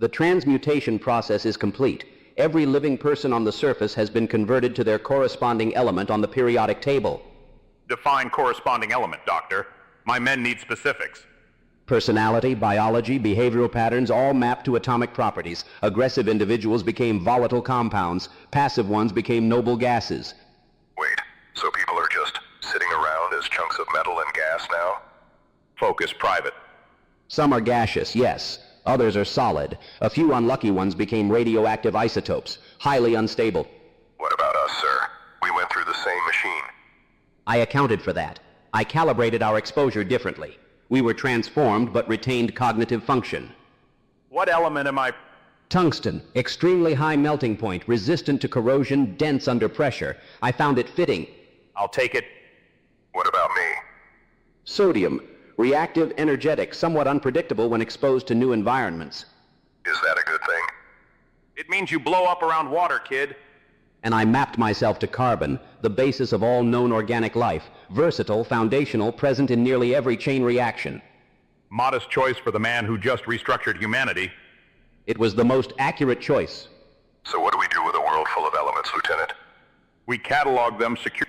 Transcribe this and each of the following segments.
The transmutation process is complete. Every living person on the surface has been converted to their corresponding element on the periodic table. Define corresponding element, Doctor. My men need specifics. Personality, biology, behavioral patterns all mapped to atomic properties. Aggressive individuals became volatile compounds. Passive ones became noble gases. Wait, so people are just sitting around as chunks of metal and gas now? Focus private. Some are gaseous, yes. Others are solid. A few unlucky ones became radioactive isotopes, highly unstable. What about us, sir? We went through the same machine. I accounted for that. I calibrated our exposure differently. We were transformed but retained cognitive function. What element am I? Tungsten, extremely high melting point, resistant to corrosion, dense under pressure. I found it fitting. I'll take it. What about me? Sodium, reactive, energetic, somewhat unpredictable when exposed to new environments. Is that a good thing? It means you blow up around water, kid. And I mapped myself to carbon, the basis of all known organic life, versatile, foundational, present in nearly every chain reaction. Modest choice for the man who just restructured humanity. It was the most accurate choice. So what do we do with a world full of elements, Lieutenant? We catalog them securely.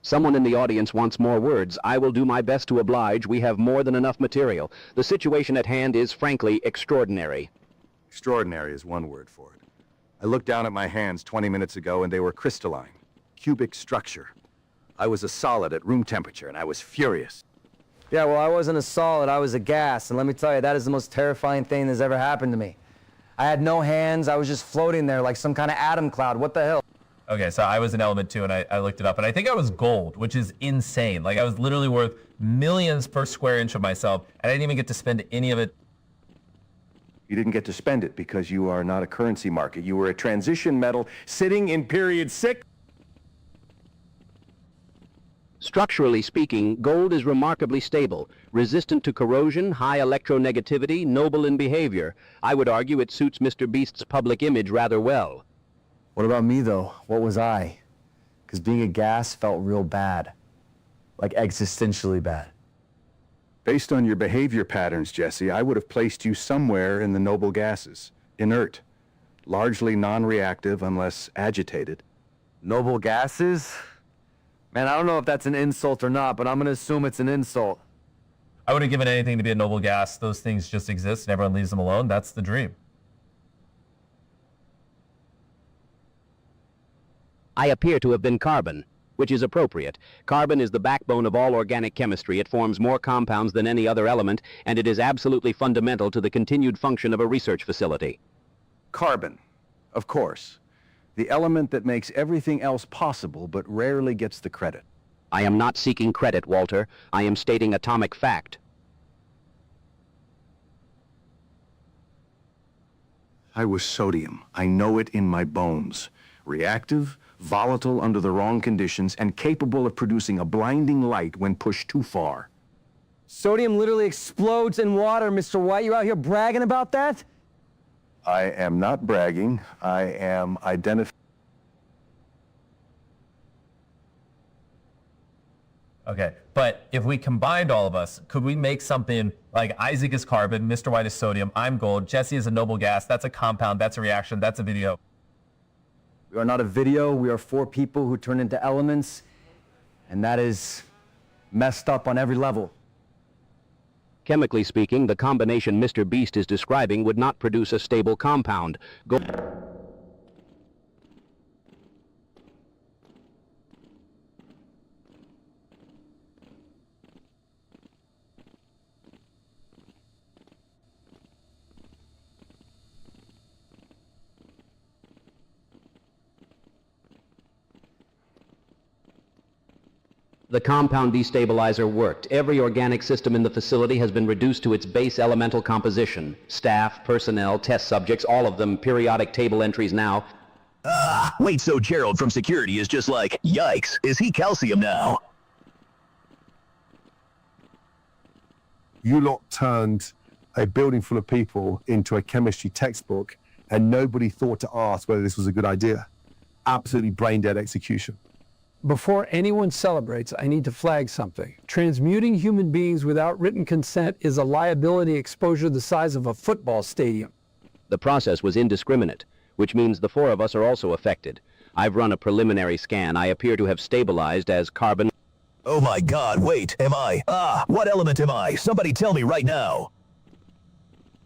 Someone in the audience wants more words. I will do my best to oblige. We have more than enough material. The situation at hand is, frankly, extraordinary. Extraordinary is one word for it. I looked down at my hands 20 minutes ago and they were crystalline. Cubic structure. I was a solid at room temperature and I was furious. Yeah, well, I wasn't a solid, I was a gas, and let me tell you, that is the most terrifying thing that's ever happened to me. I had no hands, I was just floating there like some kind of atom cloud. What the hell? Okay, so I was an element too, and I looked it up, and I think I was gold, which is insane. Like, I was literally worth millions per square inch of myself, and I didn't even get to spend any of it. You didn't get to spend it because you are not a currency market. You were a transition metal sitting in period 6. Structurally speaking, gold is remarkably stable, resistant to corrosion, high electronegativity, noble in behavior. I would argue it suits Mr. Beast's public image rather well. What about me, though? What was I? Because being a gas felt real bad. Like existentially bad. Based on your behavior patterns, Jesse, I would have placed you somewhere in the noble gases. Inert. Largely non-reactive unless agitated. Noble gases? Man, I don't know if that's an insult or not, but I'm gonna assume it's an insult. I would have given anything to be a noble gas. Those things just exist, and everyone leaves them alone. That's the dream. I appear to have been carbon, which is appropriate. Carbon is the backbone of all organic chemistry. It forms more compounds than any other element, and it is absolutely fundamental to the continued function of a research facility. Carbon, of course. The element that makes everything else possible but rarely gets the credit. I am not seeking credit, Walter. I am stating atomic fact. I was sodium. I know it in my bones. Reactive, volatile under the wrong conditions, and capable of producing a blinding light when pushed too far. Sodium literally explodes in water, Mr. White. You out here bragging about that? I am not bragging. I am identifying. Okay, but if we combined all of us, could we make something like Isaac is carbon, Mr. White is sodium, I'm gold, Jesse is a noble gas, that's a compound, that's a reaction, that's a video. We are not a video. We are 4 people who turn into elements, and that is messed up on every level. Chemically speaking, the combination Mr. Beast is describing would not produce a stable compound. The compound destabilizer worked. Every organic system in the facility has been reduced to its base elemental composition. Staff, personnel, test subjects, all of them periodic table entries now. Wait, so Gerald from security is just like, yikes, is he calcium now? You lot turned a building full of people into a chemistry textbook, and nobody thought to ask whether this was a good idea. Absolutely brain-dead execution. Before anyone celebrates, I need to flag something. Transmuting human beings without written consent is a liability exposure the size of a football stadium. The process was indiscriminate, which means the four of us are also affected. I've run a preliminary scan. I appear to have stabilized as carbon. Oh my God, wait, am I? What element am I? Somebody tell me right now.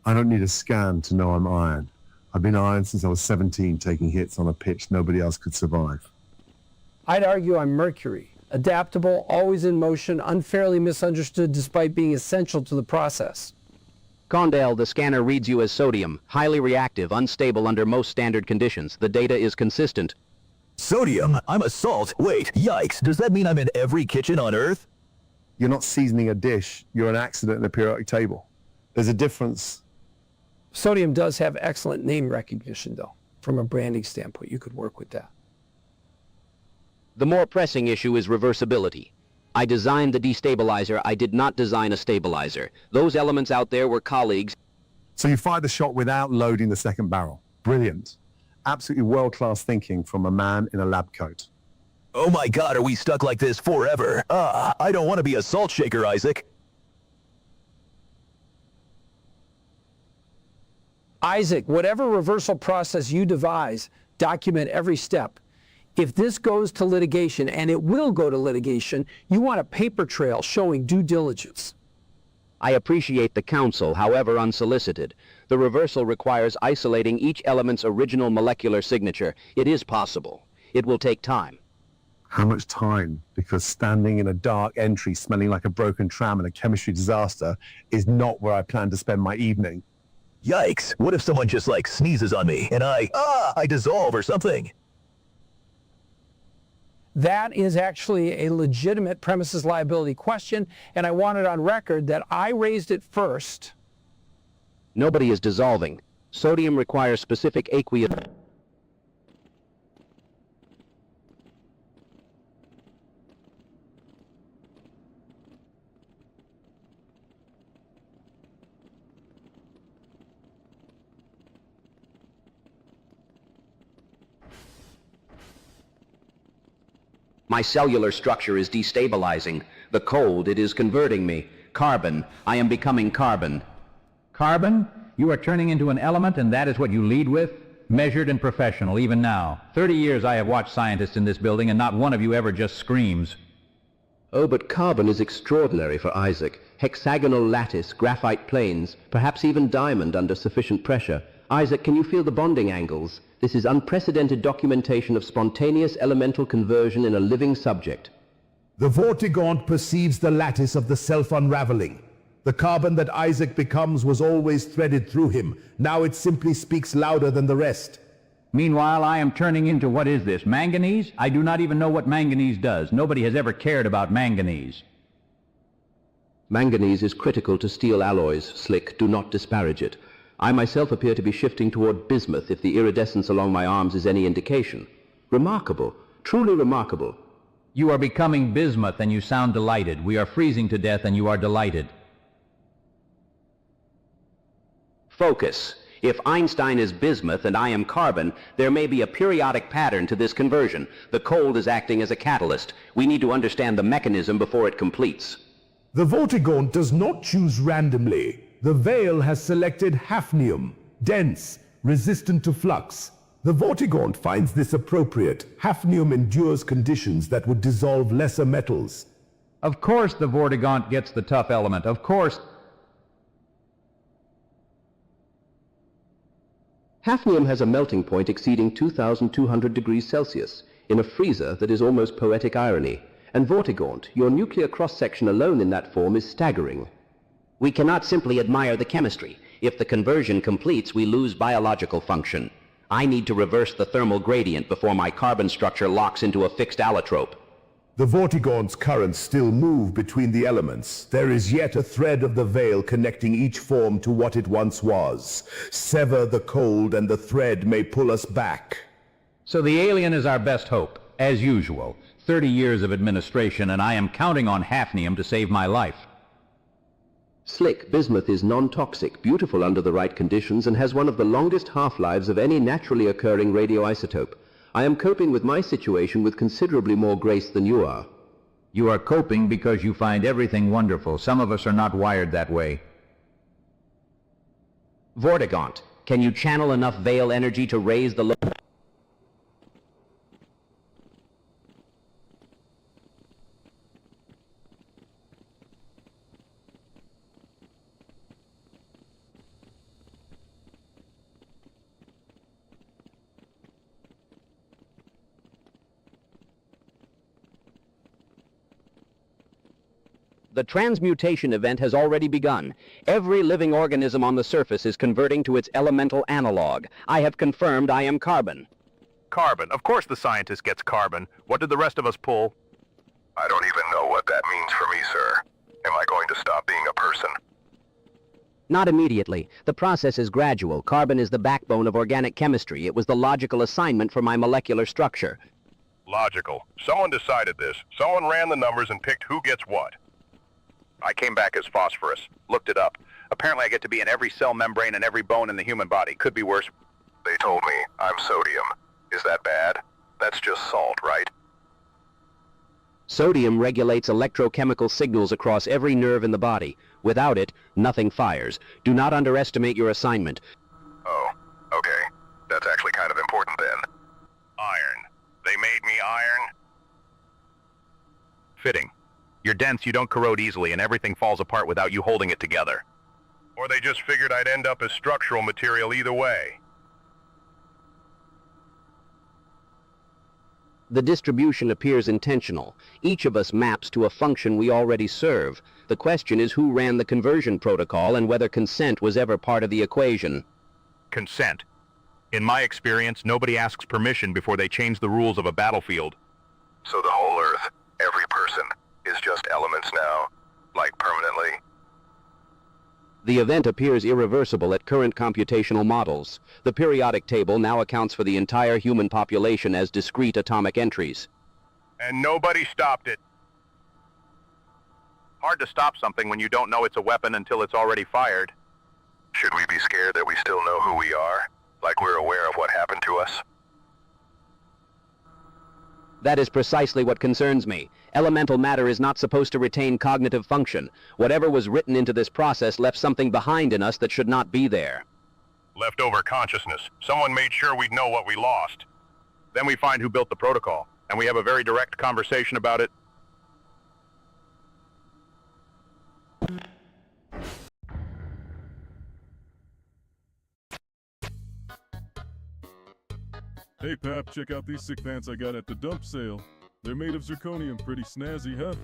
I don't need a scan to know I'm iron. I've been iron since I was 17, taking hits on a pitch nobody else could survive. I'd argue I'm mercury. Adaptable, always in motion, unfairly misunderstood despite being essential to the process. Condell, the scanner reads you as sodium, highly reactive, unstable under most standard conditions. The data is consistent. Sodium? I'm a salt? Wait, yikes, does that mean I'm in every kitchen on Earth? You're not seasoning a dish, you're an accident in a periodic table. There's a difference. Sodium does have excellent name recognition, though. From a branding standpoint, you could work with that. The more pressing issue is reversibility. I designed the destabilizer. I did not design a stabilizer. Those elements out there were colleagues. So you fired the shot without loading the second barrel. Brilliant. Absolutely world-class thinking from a man in a lab coat. Oh my God, are we stuck like this forever? I don't want to be a salt shaker, Isaac. Isaac, whatever reversal process you devise, document every step. If this goes to litigation, and it will go to litigation, you want a paper trail showing due diligence. I appreciate the counsel, however unsolicited. The reversal requires isolating each element's original molecular signature. It is possible. It will take time. How much time? Because standing in a dark entry smelling like a broken tram and a chemistry disaster is not where I plan to spend my evening. Yikes, what if someone just like sneezes on me and I dissolve or something? That is actually a legitimate premises liability question, and I want it on record that I raised it first. Nobody is dissolving. Sodium requires specific aqueous... My cellular structure is destabilizing. The cold, it is converting me. Carbon, I am becoming carbon. Carbon? You are turning into an element, and that is what you lead with? Measured and professional, even now. 30 years I have watched scientists in this building, and not one of you ever just screams. Oh, but carbon is extraordinary for Isaac. Hexagonal lattice, graphite planes, perhaps even diamond under sufficient pressure. Isaac, can you feel the bonding angles? This is unprecedented documentation of spontaneous elemental conversion in a living subject. The Vortigaunt perceives the lattice of the self-unraveling. The carbon that Isaac becomes was always threaded through him. Now it simply speaks louder than the rest. Meanwhile, I am turning into what is this, manganese? I do not even know what manganese does. Nobody has ever cared about manganese. Manganese is critical to steel alloys, Slick. Do not disparage it. I myself appear to be shifting toward bismuth if the iridescence along my arms is any indication. Remarkable. Truly remarkable. You are becoming bismuth and you sound delighted. We are freezing to death and you are delighted. Focus. If Einstein is bismuth and I am carbon, there may be a periodic pattern to this conversion. The cold is acting as a catalyst. We need to understand the mechanism before it completes. The Vortigaunt does not choose randomly. The Veil has selected hafnium, dense, resistant to flux. The Vortigaunt finds this appropriate. Hafnium endures conditions that would dissolve lesser metals. Of course the Vortigaunt gets the tough element. Of course. Hafnium has a melting point exceeding 2,200 degrees Celsius, in a freezer that is almost poetic irony. And Vortigaunt, your nuclear cross-section alone in that form is staggering. We cannot simply admire the chemistry. If the conversion completes, we lose biological function. I need to reverse the thermal gradient before my carbon structure locks into a fixed allotrope. The Vortigaunt's currents still move between the elements. There is yet a thread of the Veil connecting each form to what it once was. Sever the cold and the thread may pull us back. So the alien is our best hope, as usual. 30 years of administration, and I am counting on hafnium to save my life. Slick bismuth is non-toxic, beautiful under the right conditions, and has one of the longest half-lives of any naturally occurring radioisotope. I am coping with my situation with considerably more grace than you are. You are coping because you find everything wonderful. Some of us are not wired that way. Vortigaunt, can you channel enough Veil energy to raise the The transmutation event has already begun. Every living organism on the surface is converting to its elemental analog. I have confirmed I am carbon. Carbon. Of course the scientist gets carbon. What did the rest of us pull? I don't even know what that means for me, sir. Am I going to stop being a person? Not immediately. The process is gradual. Carbon is the backbone of organic chemistry. It was the logical assignment for my molecular structure. Logical. Someone decided this. Someone ran the numbers and picked who gets what. I came back as phosphorus. Looked it up. Apparently I get to be in every cell membrane and every bone in the human body. Could be worse. They told me I'm sodium. Is that bad? That's just salt, right? Sodium regulates electrochemical signals across every nerve in the body. Without it, nothing fires. Do not underestimate your assignment. Oh, okay. That's actually kind of important then. Iron. They made me iron? Fitting. You're dense, you don't corrode easily, and everything falls apart without you holding it together. Or they just figured I'd end up as structural material either way. The distribution appears intentional. Each of us maps to a function we already serve. The question is who ran the conversion protocol and whether consent was ever part of the equation. Consent. In my experience, nobody asks permission before they change the rules of a battlefield. So the whole Earth, every person, is just elements now? Like permanently? The event appears irreversible at current computational models. The periodic table now accounts for the entire human population as discrete atomic entries. And nobody stopped it. Hard to stop something when you don't know it's a weapon until it's already fired. Should we be scared that we still know who we are? Like we're aware of what happened to us? That is precisely what concerns me. Elemental matter is not supposed to retain cognitive function. Whatever was written into this process left something behind in us that should not be there. Leftover consciousness. Someone made sure we'd know what we lost. Then we find who built the protocol, and we have a very direct conversation about it. Hey Pap, check out these sick pants I got at the dump sale. They're made of zirconium, pretty snazzy, huh?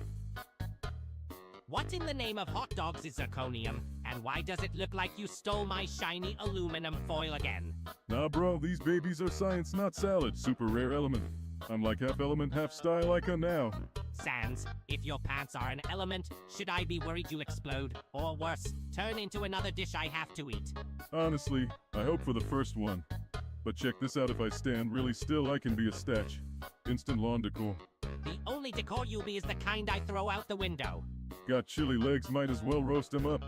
What in the name of hot dogs is zirconium? And why does it look like you stole my shiny aluminum foil again? Nah bro, these babies are science, not salad. Super rare element. I'm like half element, half style icon now. Sans, if your pants are an element, should I be worried you'll explode? Or worse, turn into another dish I have to eat? Honestly, I hope for the first one. But check this out, if I stand really still, I can be a statue. Instant lawn decor. The only decor you'll be is the kind I throw out the window. Got chilly legs, might as well roast them up.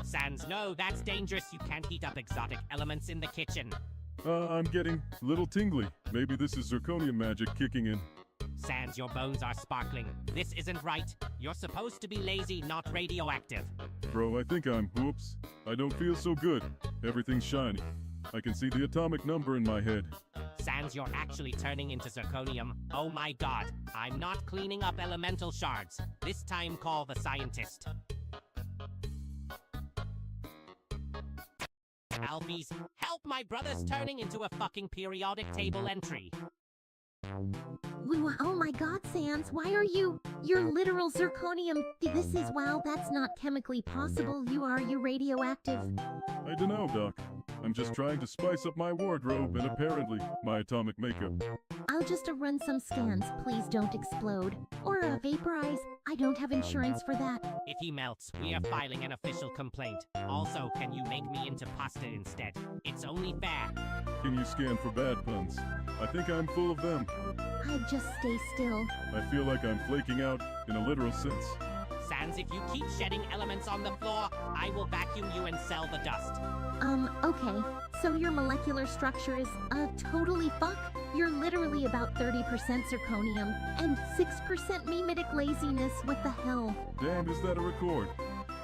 Sans, no, that's dangerous. You can't heat up exotic elements in the kitchen. I'm getting a little tingly. Maybe this is zirconium magic kicking in. Sans, your bones are sparkling. This isn't right. You're supposed to be lazy, not radioactive. Bro, I think I'm, whoops. I don't feel so good. Everything's shiny. I can see the atomic number in my head. Sans, you're actually turning into zirconium. Oh my god, I'm not cleaning up elemental shards. This time call the scientist. Alphys, help, my brother's turning into a fucking periodic table entry. Oh my god, Sans, why are you? You're literal zirconium. This is, wow, that's not chemically possible. You're radioactive. I dunno, Doc. I'm just trying to spice up my wardrobe and apparently my atomic makeup. I'll just run some scans. Please don't explode. Or vaporize. I don't have insurance for that. If he melts, we are filing an official complaint. Also, can you make me into pasta instead? It's only fair. Can you scan for bad puns? I think I'm full of them. I'd just stay still. I feel like I'm flaking out in a literal sense. Sans, if you keep shedding elements on the floor, I will vacuum you and sell the dust. Okay. So your molecular structure is, totally fuck? You're literally about 30% zirconium and 6% mimetic laziness. What the hell? Damn, is that a record?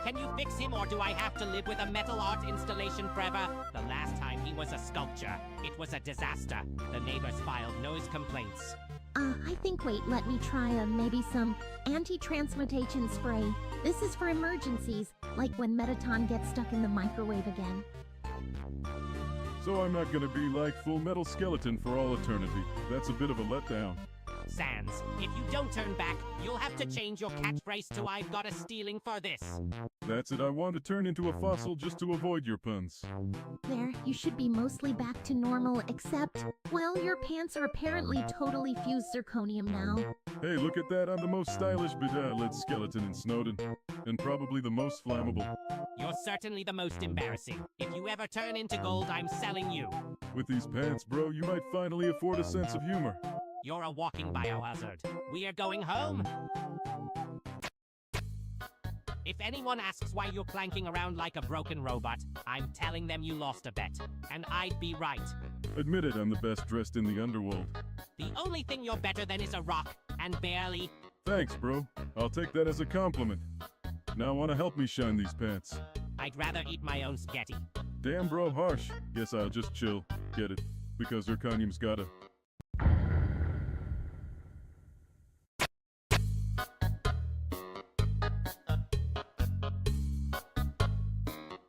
Can you fix him, or do I have to live with a metal art installation forever? The last time he was a sculpture, it was a disaster. The neighbors filed noise complaints. Let me try, maybe some anti-transmutation spray. This is for emergencies, like when Metaton gets stuck in the microwave again. So I'm not gonna be like Full Metal Skeleton for all eternity. That's a bit of a letdown. Sans, if you don't turn back, you'll have to change your catchphrase to "I've got a stealing for this." That's it, I want to turn into a fossil just to avoid your puns. There, you should be mostly back to normal, except, well, your pants are apparently totally fused zirconium now. Hey, look at that, I'm the most stylish bedazzled skeleton in Snowden. And probably the most flammable. You're certainly the most embarrassing. If you ever turn into gold, I'm selling you. With these pants, bro, you might finally afford a sense of humor. You're a walking biohazard. We are going home. If anyone asks why you're clanking around like a broken robot, I'm telling them you lost a bet. And I'd be right. Admit it, I'm the best dressed in the underworld. The only thing you're better than is a rock, and barely. Thanks, bro. I'll take that as a compliment. Now wanna help me shine these pants? I'd rather eat my own spaghetti. Damn, bro, harsh. Guess I'll just chill. Get it? Because zirconium's gotta.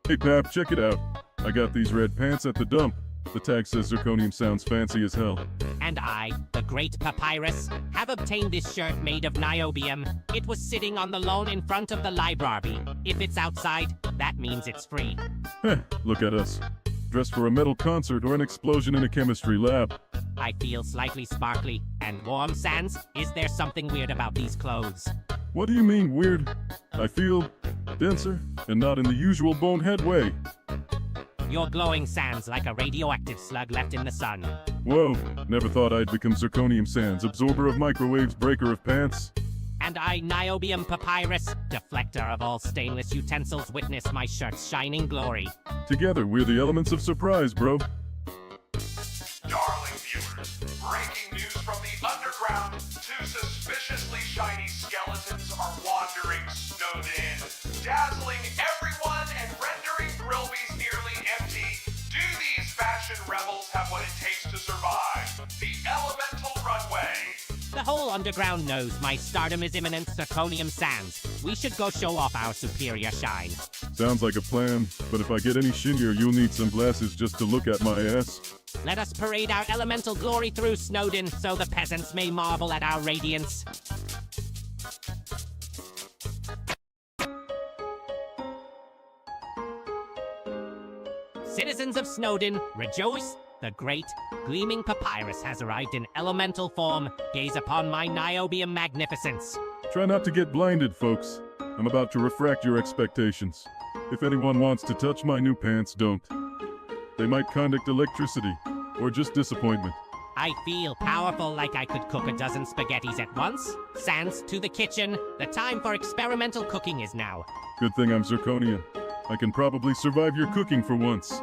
Hey, Pap, check it out. I got these red pants at the dump. The tag says zirconium sounds fancy as hell. And I, the great Papyrus, have obtained this shirt made of niobium. It was sitting on the lawn in front of the library. If it's outside, that means it's free. Heh, look at us. Dressed for a metal concert or an explosion in a chemistry lab. I feel slightly sparkly and warm, Sans. Is there something weird about these clothes? What do you mean, weird? I feel denser and not in the usual bonehead way. You're glowing, Sans, like a radioactive slug left in the sun. Whoa, never thought I'd become zirconium Sans, absorber of microwaves, breaker of pants. And I, niobium Papyrus, deflector of all stainless utensils, witness my shirt's shining glory. Together, we're the elements of surprise, bro. Darling viewers, breaking news from the underground. 2 suspiciously shiny skeletons are wandering Snowden, dazzling everyone and rendering Grillby's nearly empty. Do these fashion rebels have what it takes to survive? The Elemental Runway. The whole underground knows my stardom is imminent, zirconium Sans. We should go show off our superior shine. Sounds like a plan, but if I get any shinier, you'll need some glasses just to look at my ass. Let us parade our elemental glory through Snowden, so the peasants may marvel at our radiance. Citizens of Snowden, rejoice! The great, gleaming Papyrus has arrived in elemental form. Gaze upon my niobium magnificence. Try not to get blinded, folks. I'm about to refract your expectations. If anyone wants to touch my new pants, don't. They might conduct electricity, or just disappointment. I feel powerful, like I could cook a dozen spaghettis at once. Sans, to the kitchen. The time for experimental cooking is now. Good thing I'm zirconium. I can probably survive your cooking for once.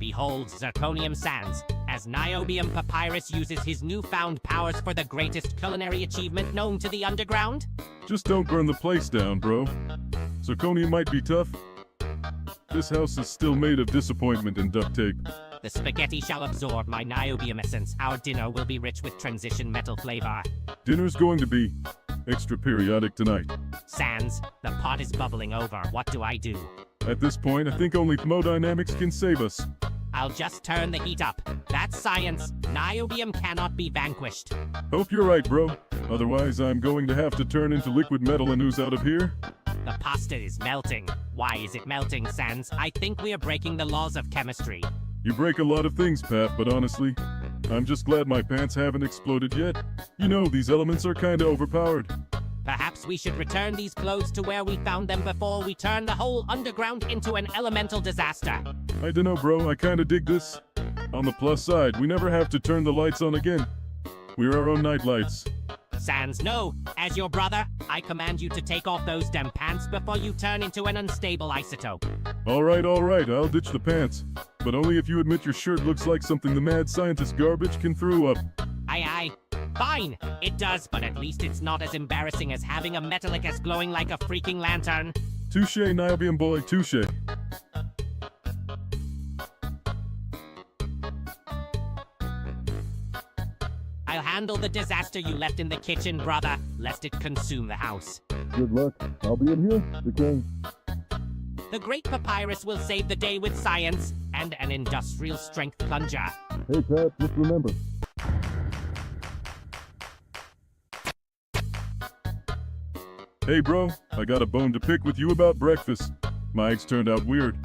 Behold Zirconium Sans, as Niobium Papyrus uses his newfound powers for the greatest culinary achievement known to the underground. Just don't burn the place down, bro. Zirconium might be tough. This house is still made of disappointment and duct tape. The spaghetti shall absorb my niobium essence. Our dinner will be rich with transition metal flavor. Dinner's going to be extra periodic tonight. Sans, the pot is bubbling over. What do I do? At this point, I think only thermodynamics can save us. I'll just turn the heat up. That's science. Niobium cannot be vanquished. Hope you're right, bro. Otherwise, I'm going to have to turn into liquid metal and ooze out of here. The pasta is melting. Why is it melting, Sans? I think we are breaking the laws of chemistry. You break a lot of things, Pat, but honestly, I'm just glad my pants haven't exploded yet. You know, these elements are kinda overpowered. Perhaps we should return these clothes to where we found them before we turn the whole underground into an elemental disaster. I dunno, bro. I kinda dig this. On the plus side, we never have to turn the lights on again. We're our own night lights. Sans, no. As your brother, I command you to take off those damn pants before you turn into an unstable isotope. All right, I'll ditch the pants. But only if you admit your shirt looks like something the mad scientist garbage can throw up. Aye. Fine. It does, but at least it's not as embarrassing as having a Metallicus glowing like a freaking lantern. Touche, Niobium boy, touche. I'll handle the disaster you left in the kitchen, brother, lest it consume the house. Good luck. I'll be in here. The king. The Great Papyrus will save the day with science and an industrial strength plunger. Hey, Pat, just remember. Hey, bro, I got a bone to pick with you about breakfast. My eggs turned out weird.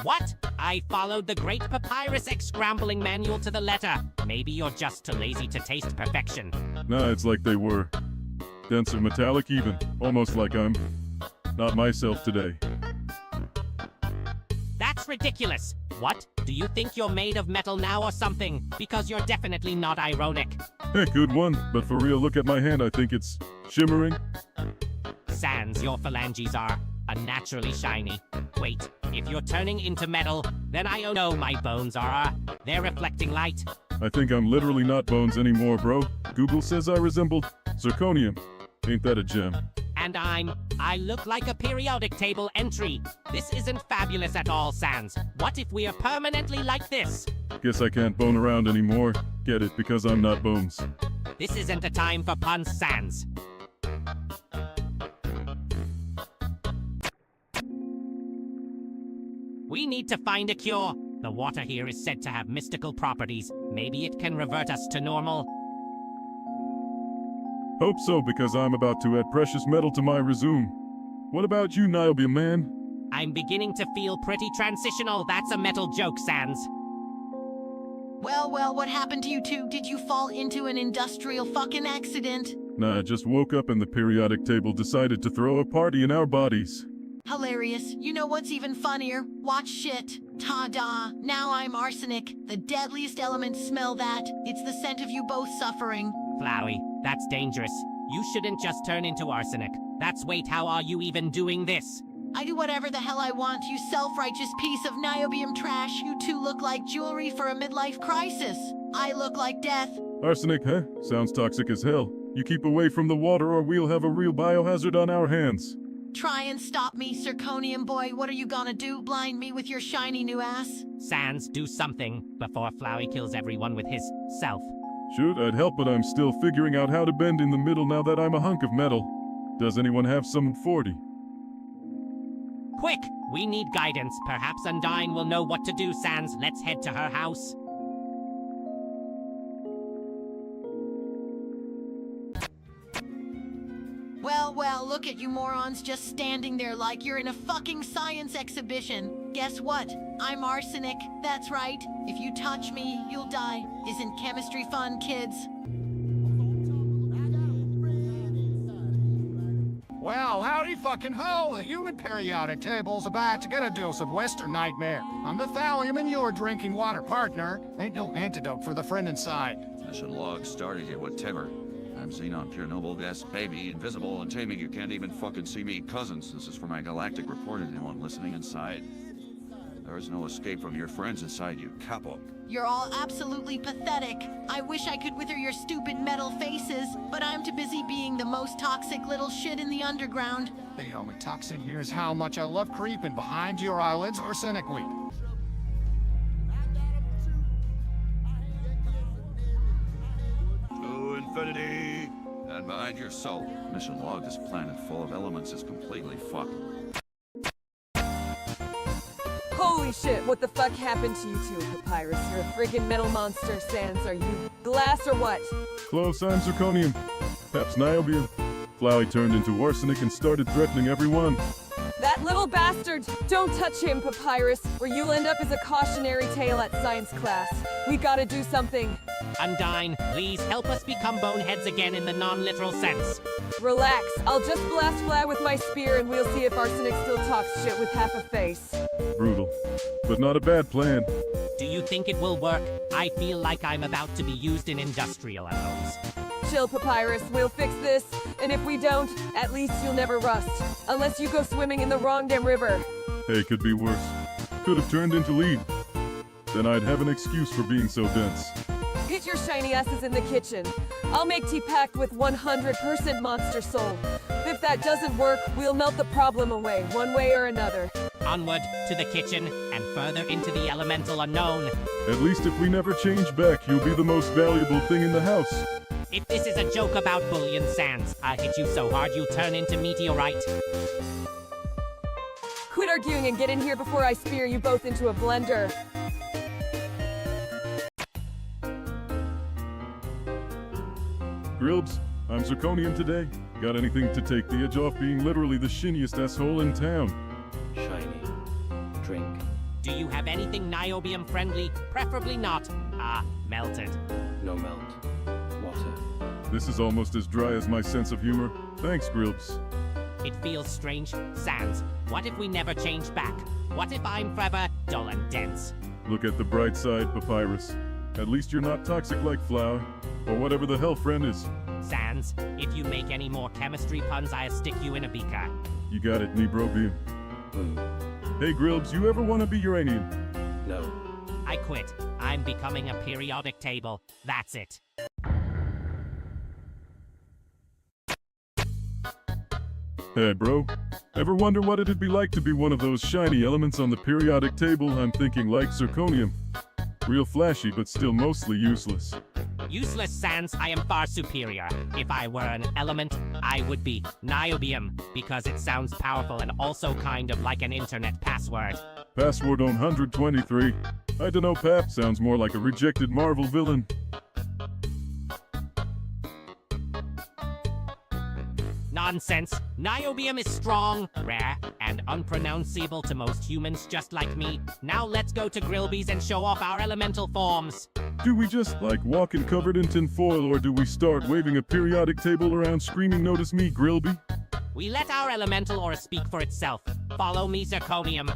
What? I followed the Great Papyrus Egg-Scrambling Manual to the letter. Maybe you're just too lazy to taste perfection. Nah, it's like they were. Denser, metallic even. Almost like I'm not myself today. That's ridiculous. What? Do you think you're made of metal now or something? Because you're definitely not ironic. Hey, good one. But for real, look at my hand. I think it's shimmering. Sans, your phalanges are unnaturally shiny. Wait, if you're turning into metal, then I know my bones are. They're reflecting light. I think I'm literally not bones anymore, bro. Google says I resembled zirconium. Ain't that a gem? And I look like a periodic table entry. This isn't fabulous at all, Sans. What if we are permanently like this? Guess I can't bone around anymore. Get it, because I'm not bones. This isn't a time for puns, Sans. We need to find a cure. The water here is said to have mystical properties. Maybe it can revert us to normal. Hope so, because I'm about to add precious metal to my resume. What about you, Niobium man? I'm beginning to feel pretty transitional. That's a metal joke, Sans. Well, what happened to you two? Did you fall into an industrial fucking accident? Nah, I just woke up and the periodic table decided to throw a party in our bodies. Hilarious. You know what's even funnier? Watch shit. Ta-da. Now I'm arsenic. The deadliest element. Smell that. It's the scent of you both suffering. Flowey, that's dangerous. You shouldn't just turn into arsenic. Wait, how are you even doing this? I do whatever the hell I want, you self-righteous piece of niobium trash. You two look like jewelry for a midlife crisis. I look like death. Arsenic, huh? Sounds toxic as hell. You keep away from the water or we'll have a real biohazard on our hands. Try and stop me, zirconium boy. What are you gonna do? Blind me with your shiny new ass? Sans, do something before Flowey kills everyone with his self. Shoot, I'd help, but I'm still figuring out how to bend in the middle now that I'm a hunk of metal. Does anyone have some 40? Quick! We need guidance. Perhaps Undyne will know what to do, Sans. Let's head to her house. Well, look at you morons just standing there like you're in a fucking science exhibition. Guess what? I'm arsenic. That's right. If you touch me, you'll die. Isn't chemistry fun, kids? Well, howdy fucking ho! The human periodic table's about to get a dose of Western nightmare. I'm the thallium and your drinking water partner. Ain't no antidote for the friend inside. Mission log started here, whatever. I'm Xenon, pure noble gas, baby, invisible and taming. You can't even fucking see me, cousins. This is for my galactic report and anyone listening inside. There is no escape from your friends inside you, capo. You're all absolutely pathetic. I wish I could wither your stupid metal faces, but I'm too busy being the most toxic little shit in the underground. The only toxin here is how much I love creeping behind your eyelids, arsenic weed. To infinity and behind your soul. Mission log, this planet full of elements is completely fucked. Holy shit, what the fuck happened to you two, Papyrus? You're a friggin' metal monster, Sans. Are you glass or what? Close, I'm zirconium. Perhaps niobium. Flowey turned into arsenic and started threatening everyone. That little bastard! Don't touch him, Papyrus, or you'll end up as a cautionary tale at science class. We gotta do something. Undyne, please help us become boneheads again in the non-literal sense. Relax, I'll just blast Fly with my spear and we'll see if Arsenic still talks shit with half a face. Brutal. But not a bad plan. Do you think it will work? I feel like I'm about to be used in industrial homes. Chill, Papyrus, we'll fix this, and if we don't, at least you'll never rust. Unless you go swimming in the wrong damn river. Hey, could be worse. Could have turned into lead. Then I'd have an excuse for being so dense. Get your shiny asses in the kitchen. I'll make tea packed with 100% monster soul. If that doesn't work, we'll melt the problem away, one way or another. Onward to the kitchen, and further into the elemental unknown. At least if we never change back, you'll be the most valuable thing in the house. If this is a joke about Bullion Sands, I'll hit you so hard you'll turn into meteorite. Quit arguing and get in here before I spear you both into a blender. Grillbs, I'm Zirconium today. Got anything to take the edge off being literally the shiniest asshole in town? Shiny. Drink. Do you have anything niobium friendly? Preferably not. Melted. No melt. Water. This is almost as dry as my sense of humor. Thanks, Grillbs. It feels strange. Sans, what if we never change back? What if I'm forever dull and dense? Look at the bright side, Papyrus. At least you're not toxic like Flower, or whatever the hell friend is. Sans, if you make any more chemistry puns, I'll stick you in a beaker. You got it, Nebrobium. Hey, Grillbs, you ever want to be uranium? No. I quit. I'm becoming a periodic table. That's it. Hey, bro. Ever wonder what it'd be like to be one of those shiny elements on the periodic table? I'm thinking like zirconium. Real flashy, but still mostly useless. Useless, Sans, I am far superior. If I were an element, I would be niobium, because it sounds powerful and also kind of like an internet password. Password on 123. I dunno, Pap. Sounds more like a rejected Marvel villain. Nonsense. Niobium is strong, rare, and unpronounceable to most humans just like me. Now let's go to Grillby's and show off our elemental forms. Do we just, like, walk in covered in tinfoil, or do we start waving a periodic table around screaming, "Notice me, Grillby"? We let our elemental aura speak for itself. Follow me, Zirconium.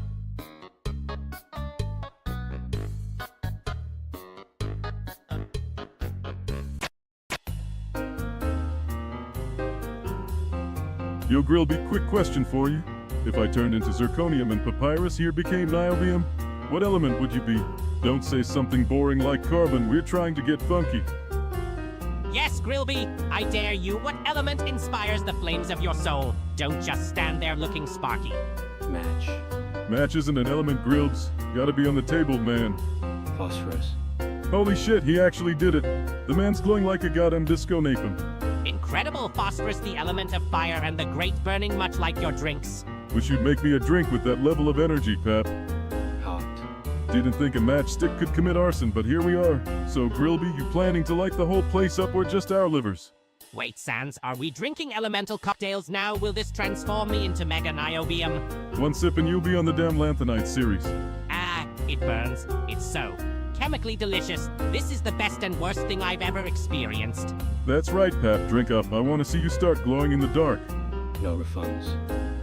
Yo, Grillby, quick question for you. If I turned into zirconium and Papyrus here became niobium, what element would you be? Don't say something boring like carbon. We're trying to get funky. Yes, Grillby, I dare you. What element inspires the flames of your soul? Don't just stand there looking sparky. Match. Match isn't an element, Grillbs. Gotta be on the table, man. Phosphorus. Holy shit, he actually did it. The man's glowing like a goddamn disco napalm. Incredible, phosphorus, the element of fire, and the great burning much like your drinks. Wish you'd make me a drink with that level of energy, Pap. Hot. Didn't think a matchstick could commit arson, but here we are. So, Grillby, you planning to light the whole place up or just our livers? Wait, Sans, are we drinking elemental cocktails now? Will this transform me into mega niobium? One sip and you'll be on the damn Lanthanite series. It burns. It's so chemically delicious. This is the best and worst thing I've ever experienced. That's right, Pap. Drink up. I want to see you start glowing in the dark. No refunds.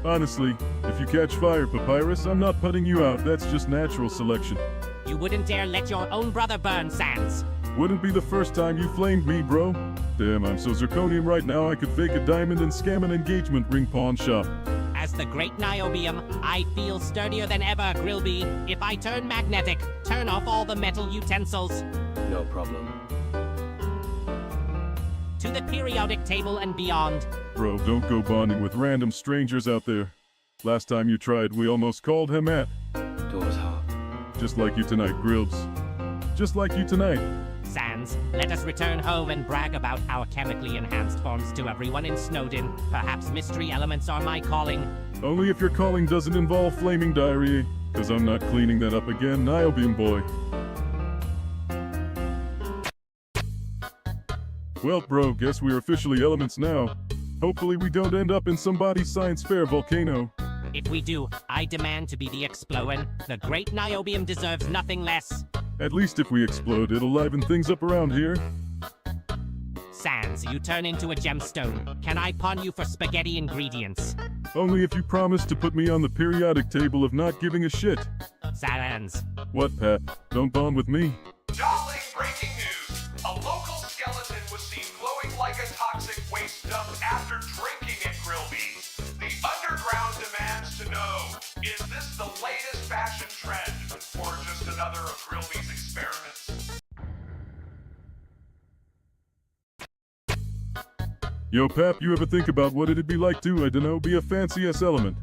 Honestly, if you catch fire, Papyrus, I'm not putting you out. That's just natural selection. You wouldn't dare let your own brother burn, Sans. Wouldn't be the first time you flamed me, bro. Damn, I'm so zirconium right now I could fake a diamond and scam an engagement ring pawn shop. As the great niobium, I feel sturdier than ever, Grillby. If I turn magnetic, turn off all the metal utensils. No problem. To the periodic table and beyond. Bro, don't go bonding with random strangers out there. Last time you tried, we almost called him at. Door's hot. Just like you tonight, Grillbs. Just like you tonight. Sans, let us return home and brag about our chemically enhanced forms to everyone in Snowdin. Perhaps mystery elements are my calling. Only if your calling doesn't involve flaming diarrhea, because I'm not cleaning that up again, niobium boy. Well, bro, guess we're officially elements now. Hopefully we don't end up in somebody's science fair volcano. If we do, I demand to be the Exploen. The great niobium deserves nothing less. At least if we explode, it'll liven things up around here. Sans, you turn into a gemstone. Can I pawn you for spaghetti ingredients? Only if you promise to put me on the periodic table of not giving a shit. Sans. What, Pat? Don't bond with me. Darling, breaking news. A local skeleton was seen glowing like a toxic waste dump after drinking at Grillby's. The underground demands to know, is this the latest fashion trend, or just another of Grillby's experiments? Yo, Pap, you ever think about what it'd be like to, I dunno, be a fancy-ass element?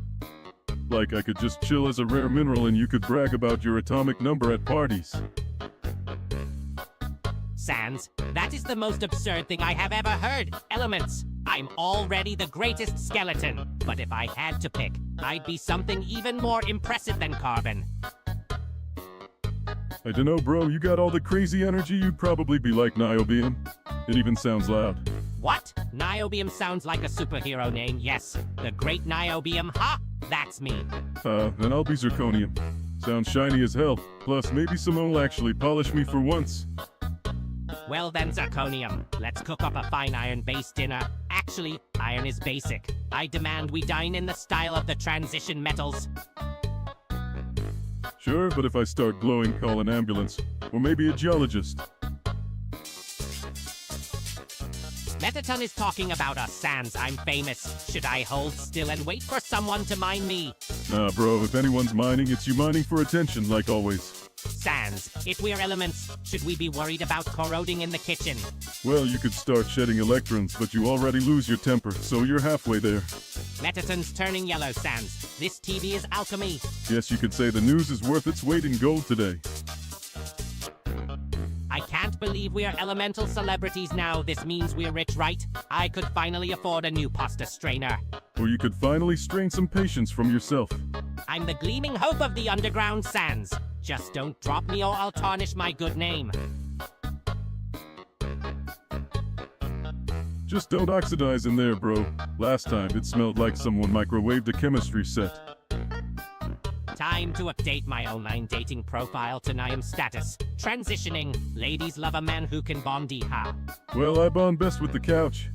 Like I could just chill as a rare mineral and you could brag about your atomic number at parties. Sans, that is the most absurd thing I have ever heard. Elements. I'm already the greatest skeleton. But if I had to pick, I'd be something even more impressive than carbon. I dunno, bro, you got all the crazy energy, you'd probably be like Niobium. It even sounds loud. What? Niobium sounds like a superhero name, yes. The Great Niobium, ha! That's me. Then I'll be Zirconium. Sounds shiny as hell. Plus, maybe someone will actually polish me for once. Well then, Zirconium, let's cook up a fine iron-based dinner. Actually, iron is basic. I demand we dine in the style of the transition metals. Sure, but if I start glowing, call an ambulance. Or maybe a geologist. Metaton is talking about us, Sans. I'm famous. Should I hold still and wait for someone to mine me? Nah, bro, if anyone's mining, it's you mining for attention, like always. Sans, if we're elements, should we be worried about corroding in the kitchen? Well, you could start shedding electrons, but you already lose your temper, so you're halfway there. Metaton's turning yellow, Sans. This TV is alchemy. Yes, you could say the news is worth its weight in gold today. I can't believe we're elemental celebrities now. This means we're rich, right? I could finally afford a new pasta strainer. Or you could finally strain some patience from yourself. I'm the gleaming hope of the underground Sans. Just don't drop me or I'll tarnish my good name. Just don't oxidize in there, bro. Last time, it smelled like someone microwaved a chemistry set. Time to update my online dating profile to Niam status. Transitioning. Ladies love a man who can bondi ha. Well, I bond best with the couch.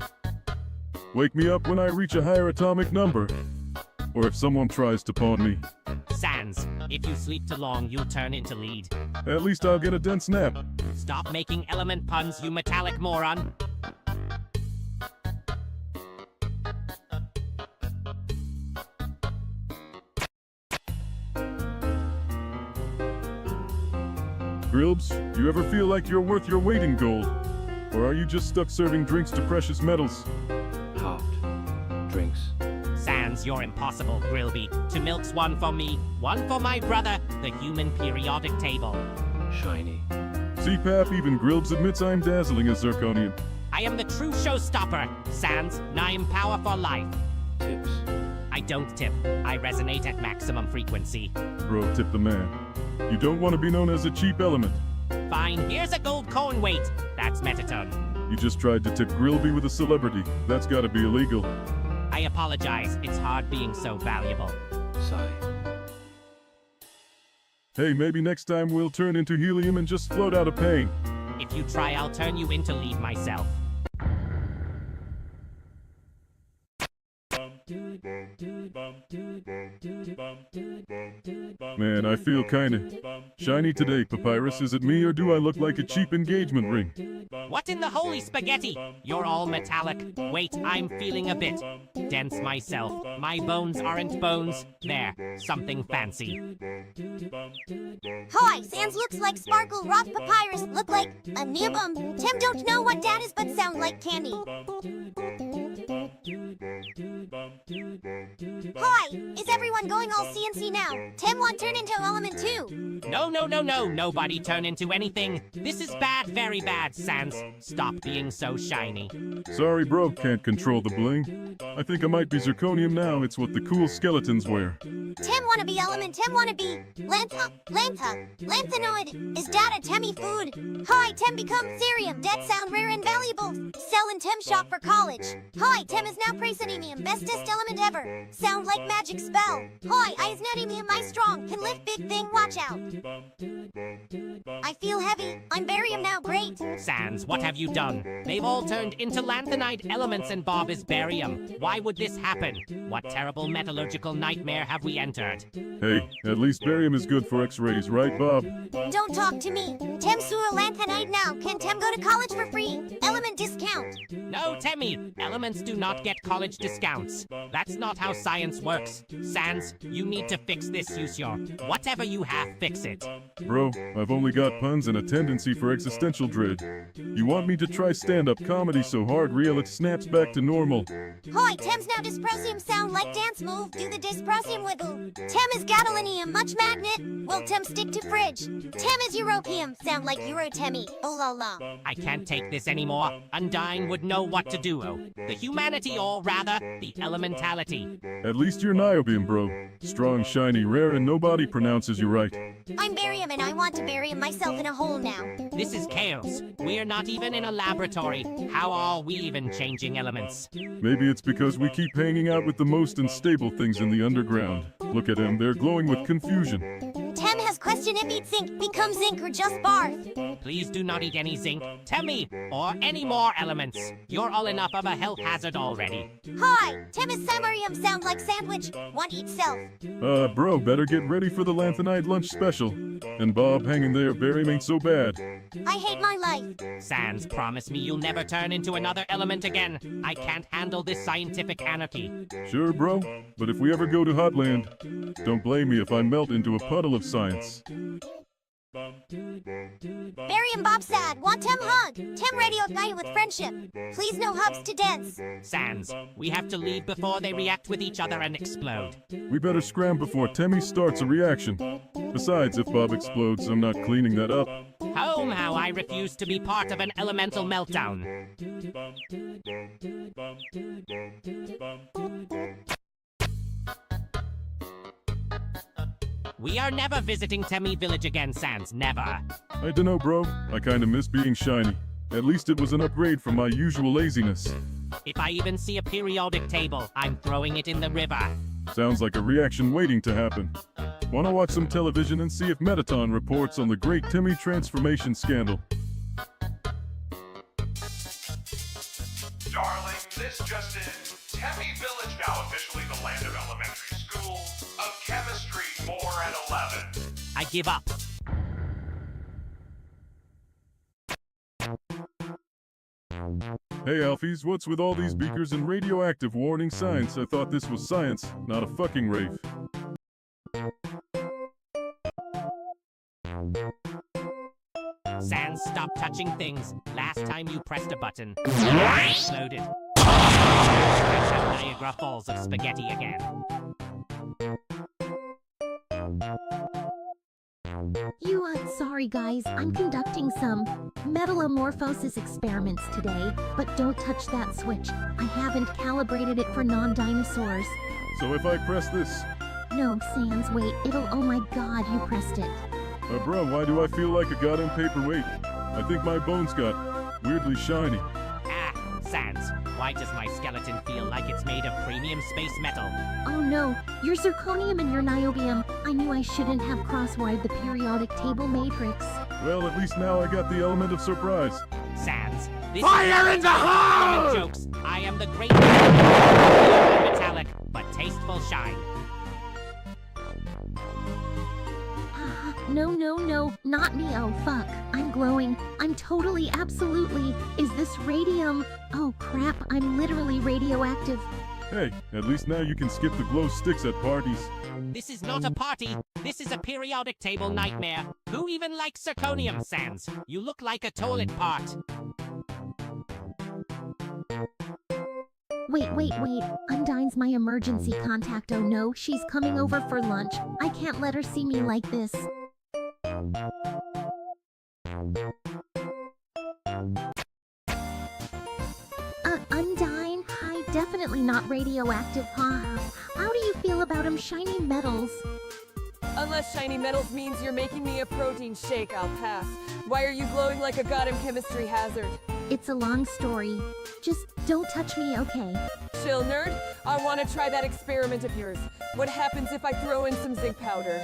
Wake me up when I reach a higher atomic number. Or if someone tries to pawn me. Sans, if you sleep too long, you'll turn into lead. At least I'll get a dense nap. Stop making element puns, you metallic moron. Grillbs, you ever feel like you're worth your weight in gold? Or are you just stuck serving drinks to precious metals? Heart. Drinks. Sans, you're impossible, Grillby. 2 milks, 1 for me, 1 for my brother, the human periodic table. Shiny. See, Pap, even Grillbs admits I'm dazzling as Zirconium. I am the true showstopper. Sans, Niam power for life. Tips. I don't tip. I resonate at maximum frequency. Bro, tip the man. You don't want to be known as a cheap element. Fine, here's a gold coin weight. That's Metaton. You just tried to tip Grillby with a celebrity. That's gotta be illegal. I apologize. It's hard being so valuable. Sigh. Hey, maybe next time we'll turn into helium and just float out of pain. If you try, I'll turn you into lead myself. Man, I feel kinda shiny today, Papyrus. Is it me or do I look like a cheap engagement ring? What in the holy spaghetti? You're all metallic. Wait, I'm feeling a bit dense myself. My bones aren't bones. There, something fancy. Hi, Sans looks like Sparkle, Roth, Papyrus look like a Neobum. Tim don't know what that is but sound like candy. Hi, is everyone going all CNC now? Tim want turn into element 2. No, nobody turn into anything. This is bad, very bad, Sans. Stop being so shiny. Sorry, bro, can't control the bling. I think I might be Zirconium now. It's what the cool skeletons wear. Tim wanna be element, Tim wanna be Lanthanoid. Is that a Temmie food? Hi, Tim become Cerium. That sound rare and valuable. Sell in Tim shop for college. Hi, Tim is now Praesenemium. bestest element ever. Sound like magic spell. Hoi, I is nadium my strong. Can lift big thing, watch out. I feel heavy. I'm barium now, great. Sans, what have you done? They've all turned into lanthanide elements and Bob is barium. Why would this happen? What terrible metallurgical nightmare have we entered? Hey, at least barium is good for X-rays, right, Bob? Don't talk to me. Tem Sura lanthanide now. Can Tem go to college for free? Element discount. No, Temmie, elements do not get college discounts. That's not how science works. Sans, you need to fix this, Usure. Whatever you have, fix it. Bro, I've only got puns and a tendency for existential dread. You want me to try stand-up comedy so hard real it snaps back to normal? Hoi, Tem's now dysprosium sound like dance move. Do the dysprosium wiggle. Tem is gadolinium, much magnet. Will Tem stick to fridge? Tem is europium, sound like Eurotemi. Oh la la. I can't take this anymore. Undyne would know what to do. The humanity, or rather, the elementality. At least you're niobium, bro. Strong, shiny, rare, and nobody pronounces you right. I'm barium and I want to bury myself in a hole now. This is chaos. We're not even in a laboratory. How are we even changing elements? Maybe it's because we keep hanging out with the most unstable things in the underground. Look at them, they're glowing with confusion. Tem has question if eat zinc, become zinc or just barf. Please do not eat any zinc, Temmie, or any more elements. You're all enough of a health hazard already. Hi, Tem is samarium sound like sandwich. Want eat self. Bro, better get ready for the lanthanide lunch special. And Bob, hanging there, barium ain't so bad. I hate my life. Sans, promise me you'll never turn into another element again. I can't handle this scientific anarchy. Sure, bro. But if we ever go to Hotland, don't blame me if I melt into a puddle of science. Barium Bob sad. Want Tem hug. Tem radio guy with friendship. Please no hubs to dance. Sans, we have to leave before they react with each other and explode. We better scram before Temmie starts a reaction. Besides, if Bob explodes, I'm not cleaning that up. Home how I refuse to be part of an elemental meltdown. We are never visiting Temmie Village again, Sans, never. I dunno, bro. I kinda miss being shiny. At least it was an upgrade from my usual laziness. If I even see a periodic table, I'm throwing it in the river. Sounds like a reaction waiting to happen. Wanna watch some television and see if Metaton reports on the great Temmie transformation scandal. Darling, this just in. Temmie Village now officially the land of elementary school, of chemistry 4 and 11. I give up. Hey Alfies, what's with all these beakers and radioactive warning signs? I thought this was science, not a fucking rave. Sans, stop touching things. Last time you pressed a button, it exploded. Let's have Niagara Falls of spaghetti again. Sorry guys, I'm conducting some metalomorphosis experiments today, but don't touch that switch. I haven't calibrated it for non-dinosaurs. So if I press this... No, Sans, wait, oh my god, you pressed it. Bro, why do I feel like a goddamn paperweight? I think my bones got weirdly shiny. Ah, Sans, why does my skeleton feel like it's made of premium space metal? Oh no, your zirconium and your niobium. I knew I shouldn't have crosswired the periodic table matrix. Well, at least now I got the element of surprise. Sans, this Fire is in the hole! jokes. I am the great metallic but tasteful shine. No, not me, oh fuck. I'm glowing. I'm totally, absolutely. Is this radium? Oh crap, I'm literally radioactive. Hey, at least now you can skip the glow sticks at parties. This is not a party. This is a periodic table nightmare. Who even likes zirconium, Sans? You look like a toilet part. Wait. Undyne's my emergency contact. Oh no, she's coming over for lunch. I can't let her see me like this. Undyne? Hi, definitely not radioactive, huh? How do you feel about shiny metals? Unless shiny metals means you're making me a protein shake, I'll pass. Why are you glowing like a goddamn chemistry hazard? It's a long story. Just don't touch me, okay? chill, nerd. I want to try that experiment of yours. What happens if I throw in some zinc powder?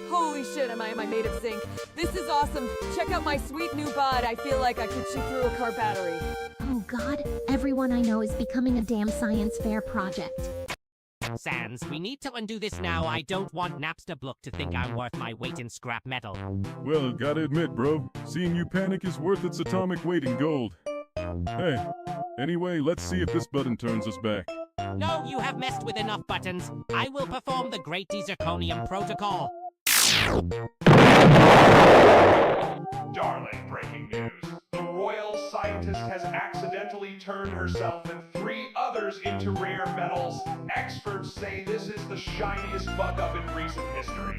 Holy shit, am I made of zinc? This is awesome. Check out my sweet new bod. I feel like I could shoot through a car battery. Oh god, everyone I know is becoming a damn science fair project. Sans, we need to undo this now. I don't want Napster Blook to think I'm worth my weight in scrap metal. Well, gotta admit, bro, seeing you panic is worth its atomic weight in gold. Hey, anyway, let's see if this button turns us back. No, you have messed with enough buttons. I will perform the Great Zirconium Protocol. Darling breaking news. The royal scientist has accidentally turned herself and 3 others into rare metals. Experts say this is the shiniest fuck-up in recent history.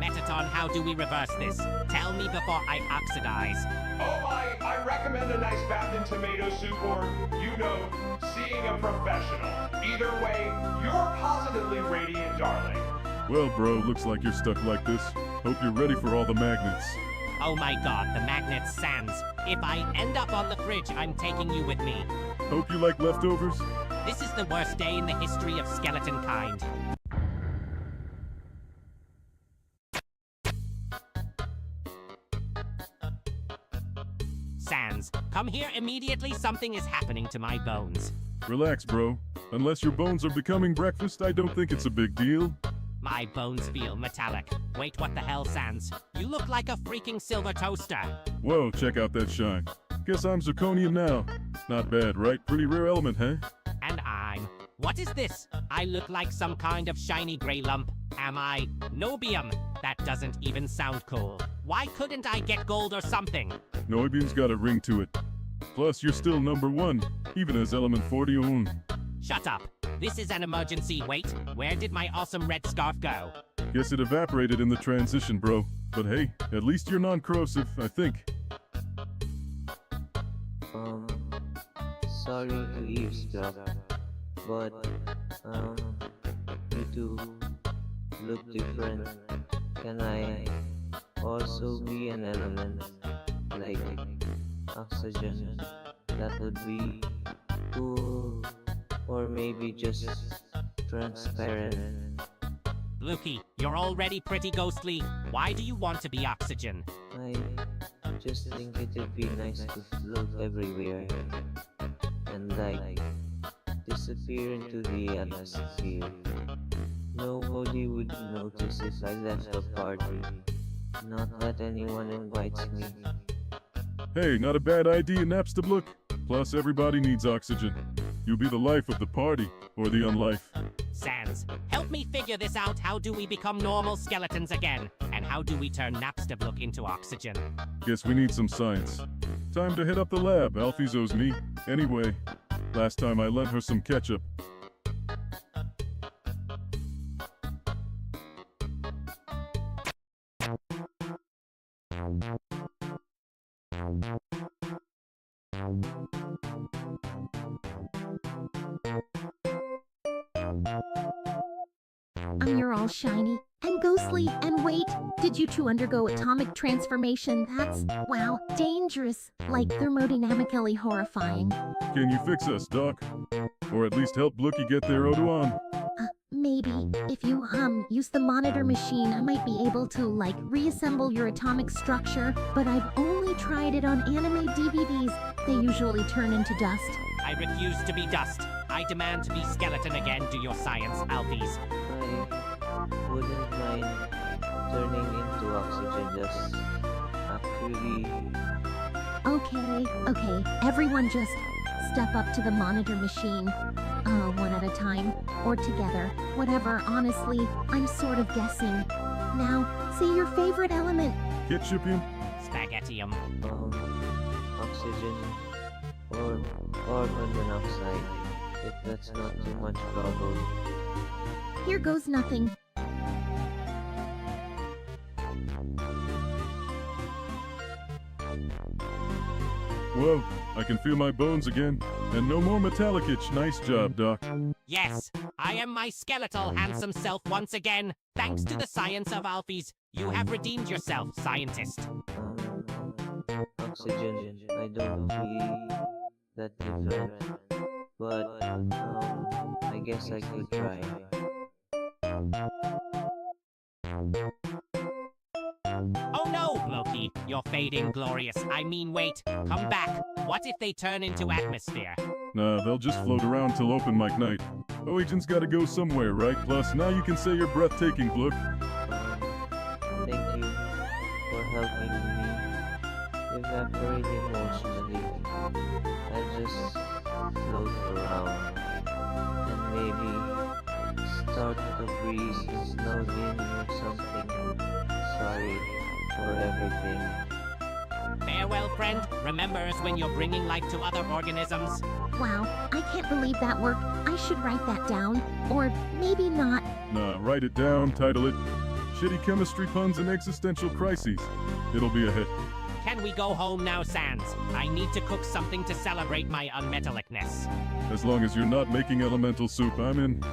Metaton, how do we reverse this? Tell me before I oxidize. Oh my, I recommend a nice bath in tomato soup or, you know, seeing a professional. Either way, you're positively radiant, darling. Well, bro, looks like you're stuck like this. Hope you're ready for all the magnets. Oh my god, the magnet Sans. If I end up on the fridge, I'm taking you with me. Hope you like leftovers? This is the worst day in the history of skeleton kind. Sans, come here immediately. Something is happening to my bones. Relax, bro. Unless your bones are becoming breakfast, I don't think it's a big deal. My bones feel metallic. Wait, what the hell, Sans? You look like a freaking silver toaster. Whoa, check out that shine. Guess I'm zirconium now. Not bad, right? Pretty rare element, huh? And I'm... What is this? I look like some kind of shiny gray lump. Am I Nobium? That doesn't even sound cool. Why couldn't I get gold or something? Noibium's got a ring to it. Plus, you're still #1, even as element 41. Shut up. This is an emergency. Wait, where did my awesome red scarf go? Guess it evaporated in the transition, bro. But hey, at least you're non-corrosive, I think. Sorry to eavesdrop, but, you two look different. Can I also be an element, like oxygen? That would be cool. Or maybe just transparent. Lukey, you're already pretty ghostly. Why do you want to be oxygen? I just think it'd be nice to float everywhere and like disappear into the atmosphere. Nobody would notice if I left the party. Not that anyone invites me. Hey, not a bad idea, Napstablook. Plus, everybody needs oxygen. You'll be the life of the party, or the unlife. Sans, help me figure this out. How do we become normal skeletons again? And how do we turn Napstablook into oxygen? Guess we need some science. Time to hit up the lab. Alphys owes me. Anyway, last time I lent her some ketchup. You're all shiny and ghostly, and wait, did you two undergo atomic transformation? That's, wow, dangerous, like thermodynamically horrifying. Can you fix us, Doc? Or at least help Blookie get their Odoan? Maybe. If you, use the monitor machine, I might be able to, like, reassemble your atomic structure, but I've only tried it on anime DVDs. They usually turn into dust. I refuse to be dust. I demand to be skeleton again. Do your science, Alphys. I wouldn't mind turning into oxygen just actually... Okay. Everyone just step up to the monitor machine. One at a time, or together. Whatever, honestly, I'm sort of guessing. Now, say your favorite element. Ketchupium? Spaghettium. Oxygen. Or carbon monoxide. If that's not too much trouble. Here goes nothing. Whoa, I can feel my bones again. And no more metallic itch. Nice job, Doc. Yes, I am my skeletal handsome self once again. Thanks to the science of Alphys, you have redeemed yourself, scientist. Oxygen, I don't feel that different. but I guess I could try. Oh no, Loki, you're fading glorious. I mean, wait, come back. What if they turn into atmosphere? Nah, they'll just float around till open mic night. Oh, agent's gotta go somewhere, right? Plus, now you can say you're breathtaking, look. Thank you for helping me evaporate emotionally. I just float around and maybe start to breeze and snow in or something. Sorry for everything. Farewell, friend. Remember us when you're bringing life to other organisms. Wow, I can't believe that worked. I should write that down. Or maybe not. Nah, write it down, title it Shitty Chemistry Puns and Existential Crises. It'll be a hit. Can we go home now, Sans? I need to cook something to celebrate my unmetallicness. As long as you're not making elemental soup, I'm in.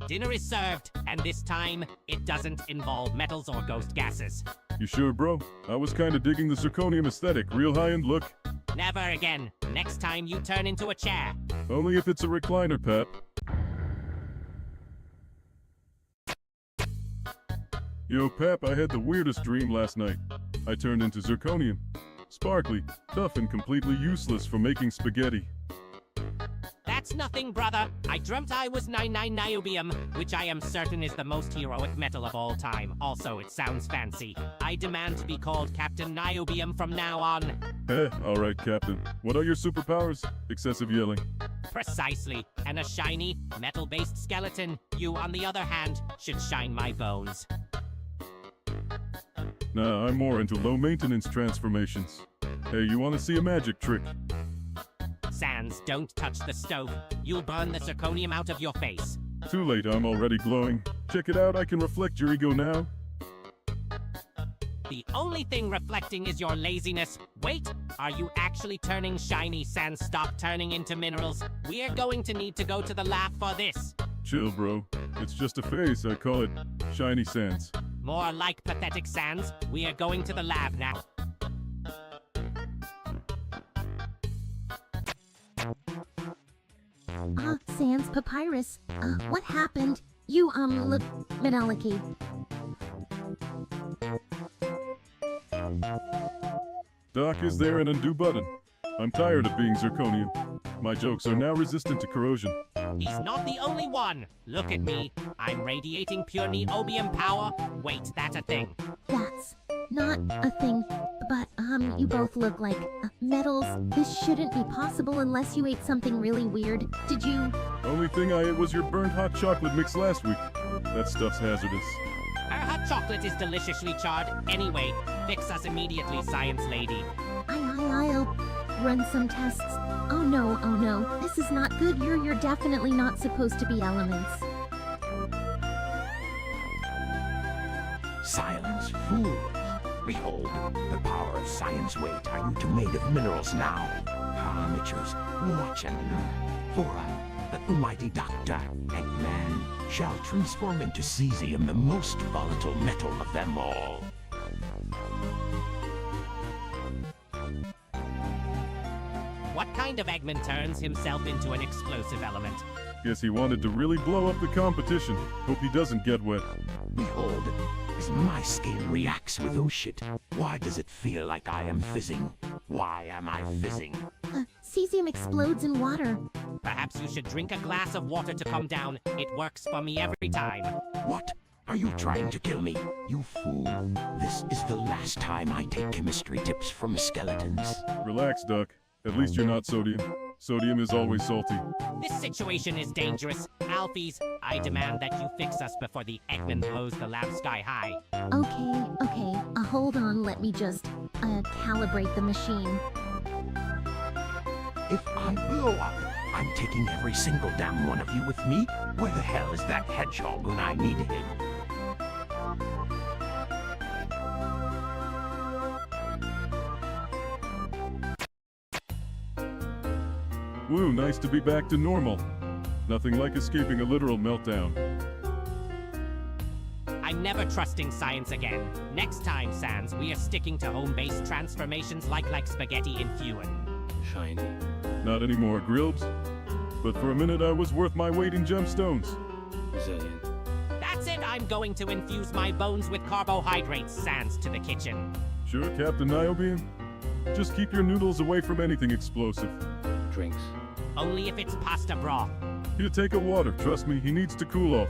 Dinner is served, and this time, it doesn't involve metals or ghost gases. You sure, bro? I was kinda digging the zirconium aesthetic. Real high-end look. Never again. Next time you turn into a chair. Only if it's a recliner, Pap. Yo, Pap, I had the weirdest dream last night. I turned into zirconium. Sparkly, tough, and completely useless for making spaghetti. That's nothing, brother. I dreamt I was 99 niobium, which I am certain is the most heroic metal of all time. Also, it sounds fancy. I demand to be called Captain Niobium from now on. Alright, Captain. What are your superpowers? Excessive yelling. Precisely. And a shiny, metal-based skeleton. You, on the other hand, should shine my bones. Nah, I'm more into low-maintenance transformations. Hey, you wanna see a magic trick? Sans, don't touch the stove. You'll burn the zirconium out of your face. Too late, I'm already glowing. Check it out, I can reflect your ego now. The only thing reflecting is your laziness. Wait, are you actually turning shiny, Sans? Stop turning into minerals. We're going to need to go to the lab for this. Chill, bro. It's just a phase, I call it Shiny Sans. More like pathetic, Sans. We are going to the lab now. Sans Papyrus. What happened? You, look, Metallic-y. Doc, is there an undo button? I'm tired of being zirconium. My jokes are now resistant to corrosion. He's not the only one. Look at me. I'm radiating pure niobium power. Wait, that's a thing. That's not a thing. But, you both look like metals. This shouldn't be possible unless you ate something really weird. Did you? Only thing I ate was your burnt hot chocolate mix last week. That stuff's hazardous. Our hot chocolate is deliciously charred. Anyway, fix us immediately, science lady. I'll run some tests. Oh no. This is not good. You're definitely not supposed to be elements. Silence, fools. Behold, the power of science. Wait, are you two made of minerals now? Amateurs, watch and learn. For the mighty Dr. Eggman shall transform into cesium, the most volatile metal of them all. What kind of Eggman turns himself into an explosive element? Guess he wanted to really blow up the competition. Hope he doesn't get wet. Behold, as my skin reacts with oh shit. Why does it feel like I am fizzing? Why am I fizzing? Cesium explodes in water. Perhaps you should drink a glass of water to calm down. It works for me every time. What? Are you trying to kill me? You fool. This is the last time I take chemistry tips from skeletons. Relax, Duck. At least you're not sodium. Sodium is always salty. This situation is dangerous. Alphys, I demand that you fix us before the Eggman blows the lab sky high. Okay. Hold on, let me just, calibrate the machine. If I blow up, I'm taking every single damn one of you with me? Where the hell is that hedgehog when I need him? Woo, nice to be back to normal. Nothing like escaping a literal meltdown. I'm never trusting science again. Next time, Sans, we are sticking to home-based transformations like spaghetti in Fuin. Shiny. Not anymore, Grillbs. But for a minute I was worth my weight in gemstones. Zillion. That's it, I'm going to infuse my bones with carbohydrates, Sans, to the kitchen. Sure, Captain Niobeam? Just keep your noodles away from anything explosive. Drinks. Only if it's pasta broth. Here, take a water. Trust me, he needs to cool off.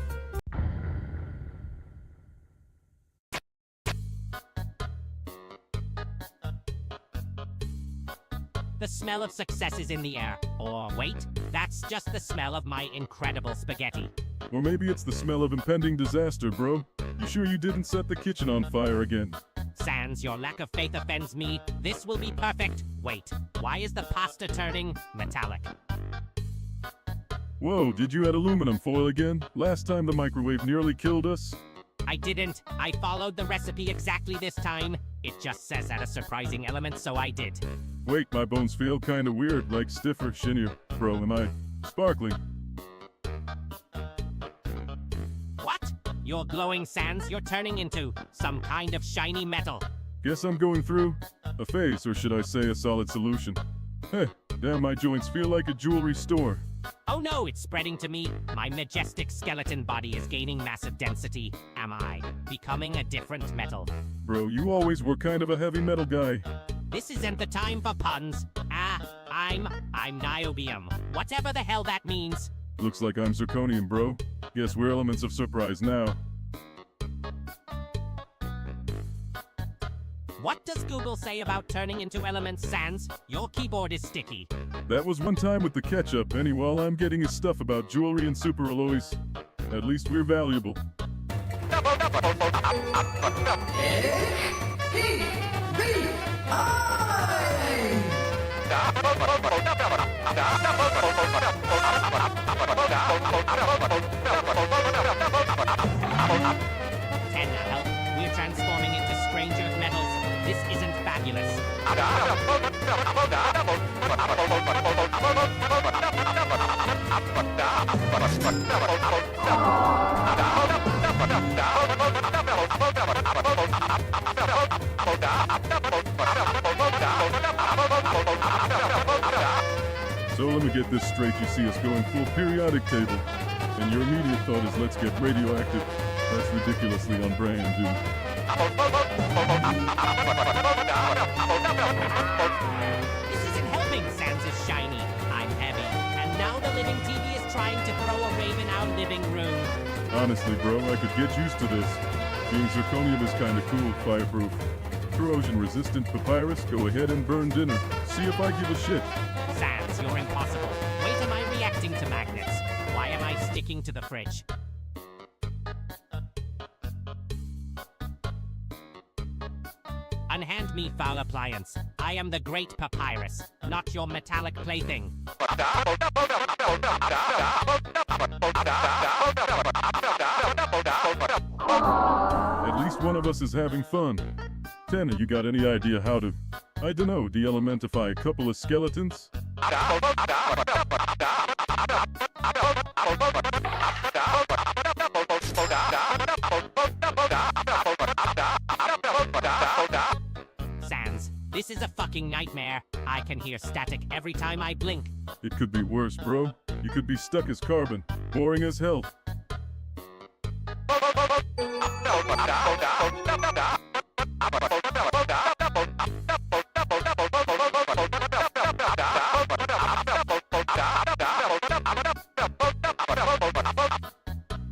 The smell of success is in the air. Or wait, that's just the smell of my incredible spaghetti. Or maybe it's the smell of impending disaster, bro. You sure you didn't set the kitchen on fire again? Sans, your lack of faith offends me. This will be perfect. Wait, why is the pasta turning metallic? Whoa, did you add aluminum foil again? Last time the microwave nearly killed us. I didn't. I followed the recipe exactly this time. It just says add a surprising element, so I did. Wait, my bones feel kinda weird, like stiffer, shinier. Bro, am I sparkling? What? You're glowing, Sans. You're turning into some kind of shiny metal. Guess I'm going through a phase, or should I say a solid solution. Heh, damn, my joints feel like a jewelry store. Oh no, it's spreading to me. My majestic skeleton body is gaining massive density. Am I becoming a different metal? Bro, you always were kind of a heavy metal guy. This isn't the time for puns. I'm niobium. Whatever the hell that means. Looks like I'm zirconium, bro. Guess we're elements of surprise now. What does Google say about turning into elements, Sans? Your keyboard is sticky. That was one time with the ketchup. Anyway, I'm getting his stuff about jewelry and superalloys. At least we're valuable. Ten, help. We're transforming into strangers' metals. This isn't fabulous. So let me get this straight, you see us going full periodic table. And your immediate thought is let's get radioactive. That's ridiculously on brand, dude. This isn't helping, Sans is shiny. I'm heavy. And now the living TV is trying to throw a rave in our living room. Honestly, bro, I could get used to this. Being zirconium is kinda cool, fireproof. Corrosion-resistant papyrus, go ahead and burn dinner. See if I give a shit. Sans, you're impossible. Wait, am I reacting to magnets? Why am I sticking to the fridge? Unhand me, foul appliance. I am the great papyrus, not your metallic plaything. At least one of us is having fun. Tanner, you got any idea how to, I dunno, de-elementify a couple of skeletons? Sans, this is a fucking nightmare. I can hear static every time I blink. It could be worse, bro. You could be stuck as carbon, boring as hell.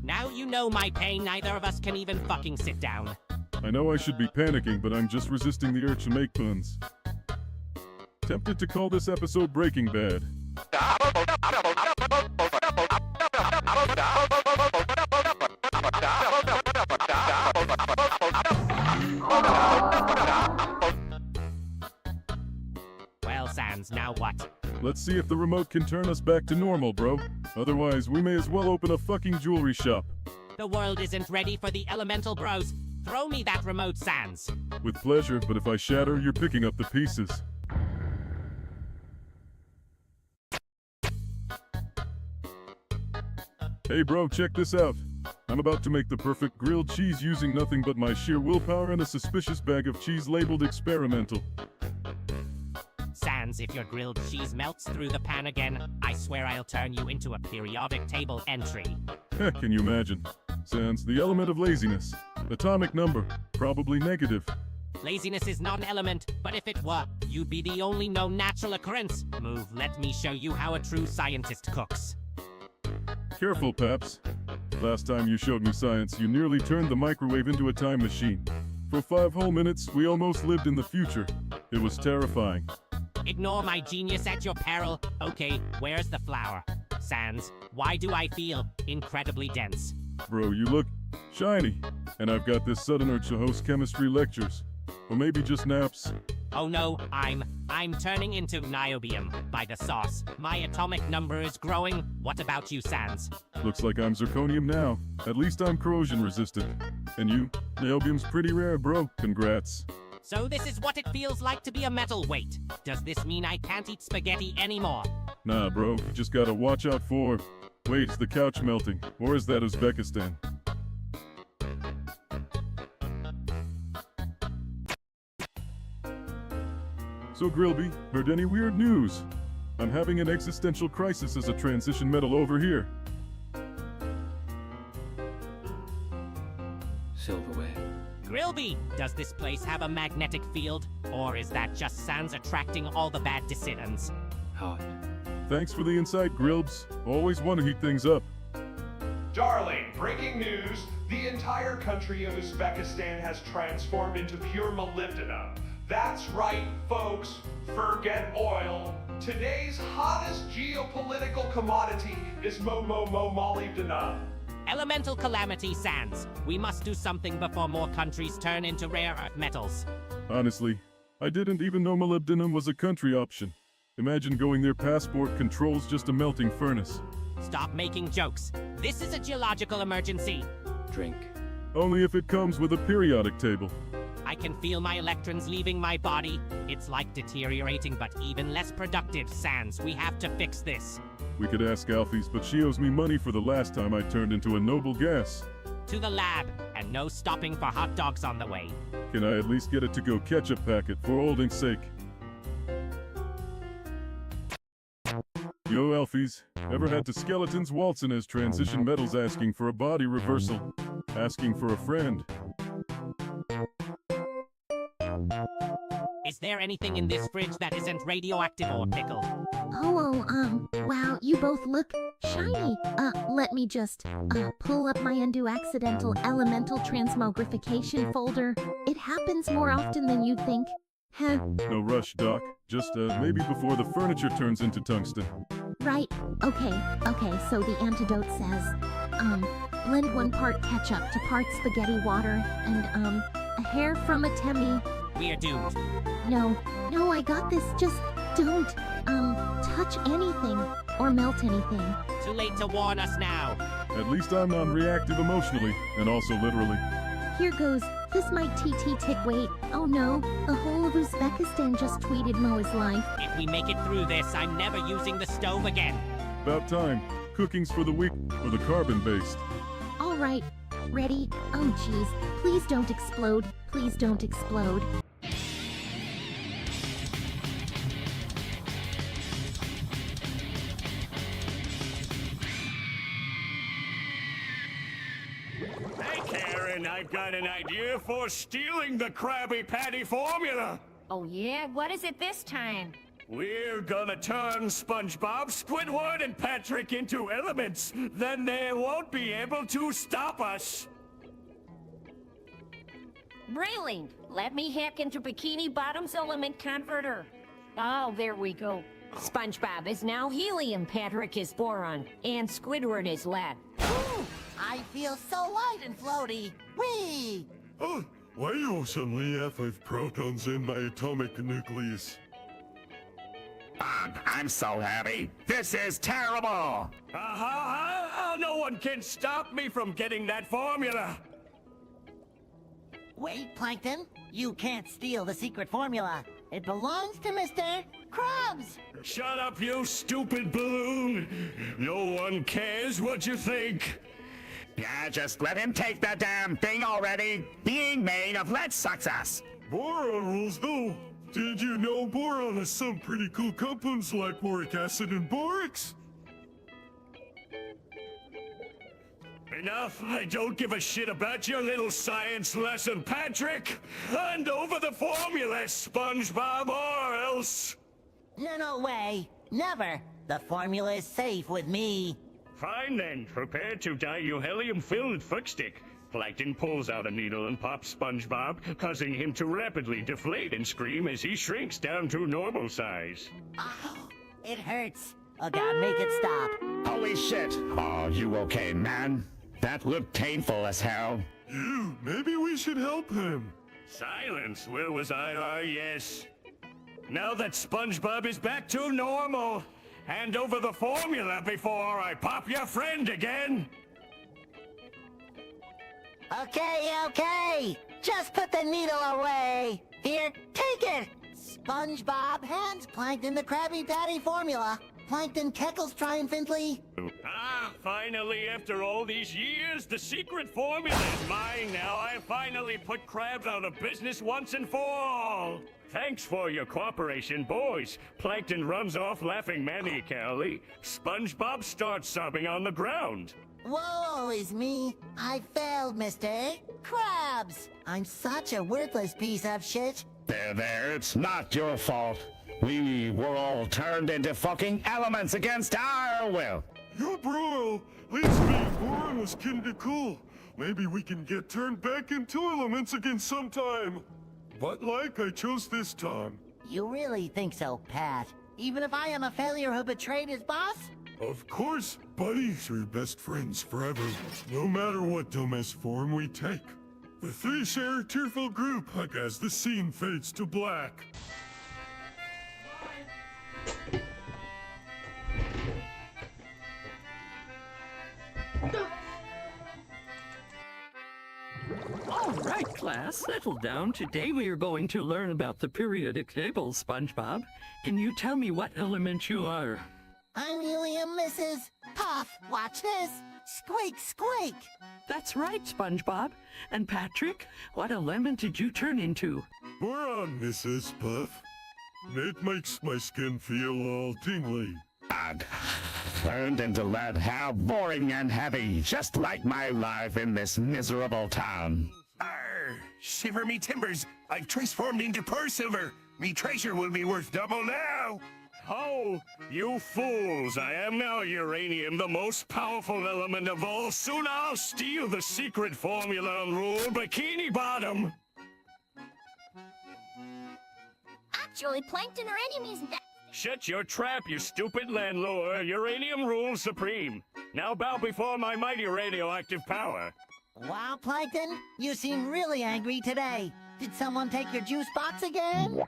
Now you know my pain, neither of us can even fucking sit down. I know I should be panicking, but I'm just resisting the urge to make puns. Tempted to call this episode Breaking Bad. Well, Sans, now what? Let's see if the remote can turn us back to normal, bro. Otherwise, we may as well open a fucking jewelry shop. The world isn't ready for the elemental bros. Throw me that remote, Sans. With pleasure, but if I shatter, you're picking up the pieces. Hey bro, check this out. I'm about to make the perfect grilled cheese using nothing but my sheer willpower and a suspicious bag of cheese labeled experimental. Sans, if your grilled cheese melts through the pan again, I swear I'll turn you into a periodic table entry. Can you imagine? Sans, the element of laziness. Atomic number, probably negative. Laziness is not an element, but if it were, you'd be the only known natural occurrence. Move, let me show you how a true scientist cooks. Careful, Paps. Last time you showed me science, you nearly turned the microwave into a time machine. For 5 whole minutes, we almost lived in the future. It was terrifying. Ignore my genius at your peril. Okay, where's the flour? Sans, why do I feel incredibly dense? Bro, you look shiny. And I've got this sudden urge to host chemistry lectures. Or maybe just naps. Oh no, I'm turning into niobium by the sauce. My atomic number is growing. What about you, Sans? Looks like I'm zirconium now. At least I'm corrosion resistant. And you? Niobium's pretty rare, bro. Congrats. So this is what it feels like to be a metal weight. Does this mean I can't eat spaghetti anymore? Nah, bro. You just gotta watch out for... Wait, is the couch melting? Or is that Uzbekistan? So Grillby, heard any weird news? I'm having an existential crisis as a transition metal over here. Silverware. Grillby, does this place have a magnetic field? Or is that just Sans attracting all the bad dissidents? Hot. Thanks for the insight, Grillbs. Always want to heat things up. Darling, breaking news. The entire country of Uzbekistan has transformed into pure molybdenum. That's right, folks. Forget oil. Today's hottest geopolitical commodity is molybdenum. Elemental calamity, Sans. We must do something before more countries turn into rare earth metals. Honestly, I didn't even know molybdenum was a country option. Imagine going there, passport controls just a melting furnace. Stop making jokes. This is a geological emergency. Drink. Only if it comes with a periodic table. I can feel my electrons leaving my body. It's like deteriorating, but even less productive, Sans. We have to fix this. We could ask Alfie's, but she owes me money for the last time I turned into a noble gas. To the lab, and no stopping for hot dogs on the way. Can I at least get a to-go ketchup packet for old ink's sake? Yo, Alfie's. Ever had to skeletons waltzing as transition metals asking for a body reversal? Asking for a friend? Is there anything in this fridge that isn't radioactive or pickled? Wow, you both look shiny. Let me just, pull up my undo accidental elemental transmogrification folder. It happens more often than you'd think. Huh? No rush, Doc. Just, maybe before the furniture turns into tungsten. Right. Okay, so the antidote says, blend 1 part ketchup to part spaghetti water and, a hair from a Temmie. We're doomed. No, I got this. Just don't, touch anything or melt anything. Too late to warn us now. At least I'm non-reactive emotionally, and also literally. Here goes. This might TT tick wait. Oh no, the whole of Uzbekistan just tweeted Moa's life. If we make it through this, I'm never using the stove again. About time. Cooking's for the weak, or the carbon-based. All right, ready? Oh geez, please don't explode. Please don't explode. I've got an idea for stealing the Krabby Patty formula! Oh yeah? What is it this time? We're gonna turn SpongeBob, Squidward, and Patrick into elements! Then they won't be able to stop us! Really? Let me hack into Bikini Bottom's element converter. Oh, there we go. SpongeBob is now helium, Patrick is boron, and Squidward is lead. I feel so light and floaty. Whee! Oh, why you suddenly have 5 protons in my atomic nucleus? I'm so happy. This is terrible! No one can stop me from getting that formula! Wait, Plankton. You can't steal the secret formula. It belongs to Mr. Krabs. Shut up, you stupid balloon! No one cares what you think. Yeah, just let him take the damn thing already. Being made of lead sucks us. Boron rules, though. Did you know boron has some pretty cool compounds like boric acid and borax? Enough! I don't give a shit about your little science lesson, Patrick! Hand over the formula, SpongeBob, or else... No way. Never. The formula is safe with me. Fine then, prepare to die, you helium-filled fuckstick. Plankton pulls out a needle and pops SpongeBob, causing him to rapidly deflate and scream as he shrinks down to normal size. Oh, it hurts. Oh god, make it stop. Holy shit! Oh, you okay, man? That looked painful as hell. You, maybe we should help him. Silence, where was I? Yes. Now that SpongeBob is back to normal, hand over the formula before I pop your friend again. Okay. Just put the needle away. Here, take it. SpongeBob hands Plankton the Krabby Patty formula. Plankton cackles triumphantly. Ah, finally, after all these years, the secret formula is mine now. I finally put Krabs out of business once and for all. Thanks for your cooperation, boys. Plankton runs off laughing manically. SpongeBob starts sobbing on the ground. Woe is me. I failed, Mr. Krabs. I'm such a worthless piece of shit. There, it's not your fault. We were all turned into fucking elements against our will. Yeah, bro, at least being boron was kinda cool. Maybe we can get turned back into elements again sometime. But like I chose this time. You really think so, Pat? Even if I am a failure who betrayed his boss? Of course, buddies are best friends forever, no matter what dumbass form we take. The three share a tearful group hug as the scene fades to black. All right, class, settle down. Today we are going to learn about the periodic table, SpongeBob. Can you tell me what element you are? I'm helium, Mrs. Puff. Watch this. Squeak, squeak. That's right, SpongeBob. And Patrick, what element did you turn into? Boron, Mrs. Puff. It makes my skin feel all tingly. God, turned into lead, how boring and heavy, just like my life in this miserable town. Arr! Shiver me timbers! I've transformed into pure silver! Me treasure will be worth double now! Oh, you fools! I am now uranium, the most powerful element of all. Soon I'll steal the secret formula and rule Bikini Bottom! Actually, Plankton or enemies that... Shut your trap, you stupid landlord! Uranium rules supreme! Now bow before my mighty radioactive power! Wow, Plankton, you seem really angry today. Did someone take your juice box again?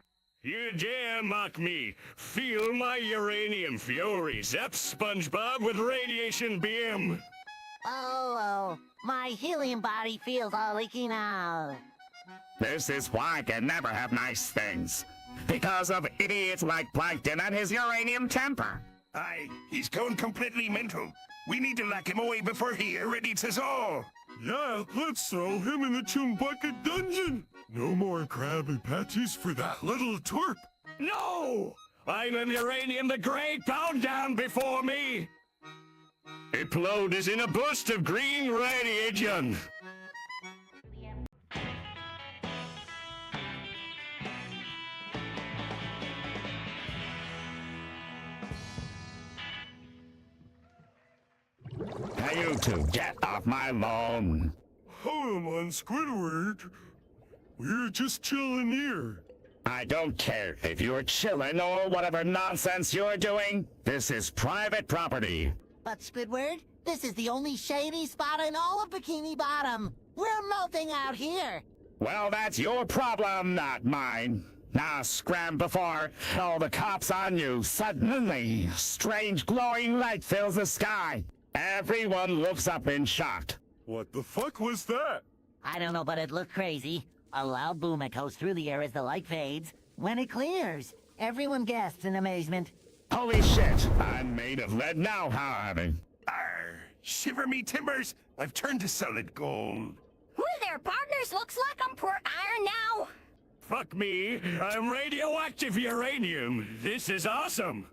You dare mock me! Feel my uranium fury! Zap SpongeBob with radiation beam! Oh, my helium body feels all leaky now. This is why I can never have nice things. Because of idiots like Plankton and his uranium temper. Aye, he's gone completely mental. We need to lock him away before he irradiates us all. Yeah, let's throw him in the Chumbucket dungeon. No more Krabby Patties for that little twerp. No! I'm an uranium the Great! Bow down before me! Implode is in a burst of green radiation! Now you two, get off my lawn. Hold on, Squidward. We're just chilling here. I don't care if you're chilling or whatever nonsense you're doing. This is private property. But Squidward, this is the only shady spot in all of Bikini Bottom. We're melting out here. Well, that's your problem, not mine. Now scram before all the cops on you. Suddenly, strange glowing light fills the sky. Everyone looks up in shock. What the fuck was that? I don't know, but it looked crazy. A loud boom echoes through the air as the light fades. When it clears, everyone gasps in amazement. Holy shit! I'm made of lead now, Harvey. Arr, shiver me timbers! I've turned to solid gold. Who there, partners? Looks like I'm poor iron now. Fuck me, I'm radioactive uranium. This is awesome.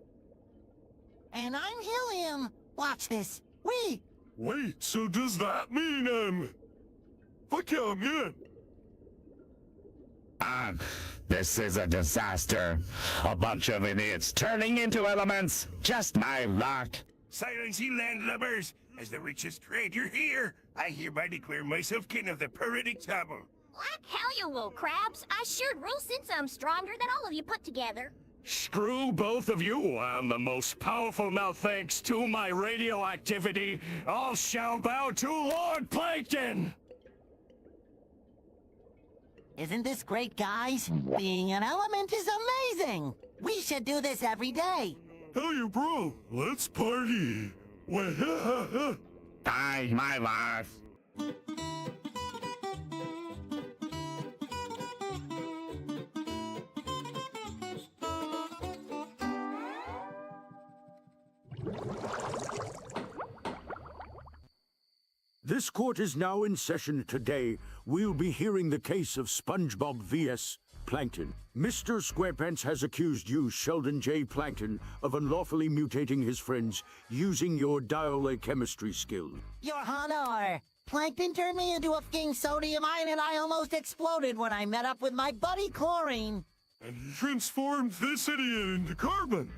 And I'm helium. Watch this. Wait, so does that mean, fuck yeah, I'm in. This is a disaster. A bunch of idiots turning into elements. Just my luck. Silence, ye landlubbers! As the richest trader here, I hereby declare myself king of the periodic table. Like hell you will, crabs. I sure rule since I'm stronger than all of you put together. Screw both of you. I'm the most powerful now thanks to my radioactivity. All shall bow to Lord Plankton. Isn't this great, guys? Being an element is amazing. We should do this every day. Hell yeah, bro. Let's party. Die, my life. This court is now in session today. We'll be hearing the case of SpongeBob vs. Plankton. Mr. Squarepants has accused you, Sheldon J. Plankton, of unlawfully mutating his friends using your dial-a-chemistry skill. Your Honor, Plankton turned me into a f***ing sodium ion and I almost exploded when I met up with my buddy Chlorine. And he transformed this idiot into carbon.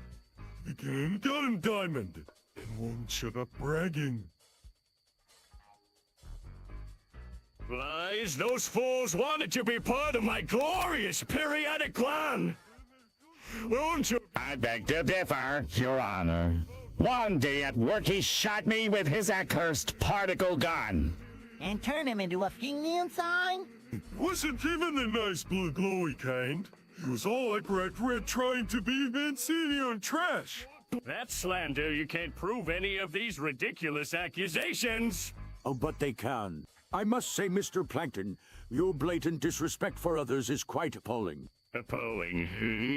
Again, got him diamond. And won't shut up bragging. Lies, those fools wanted to be part of my glorious periodic clan. Won't you? I beg to differ, Your Honor. One day at work he shot me with his accursed particle gun. And turned him into a f***ing neon sign? Wasn't even the nice blue glowy kind. He was all like red trying to be Mancinian trash. That's slander. You can't prove any of these ridiculous accusations. Oh, but they can. I must say, Mr. Plankton, your blatant disrespect for others is quite appalling. Appalling?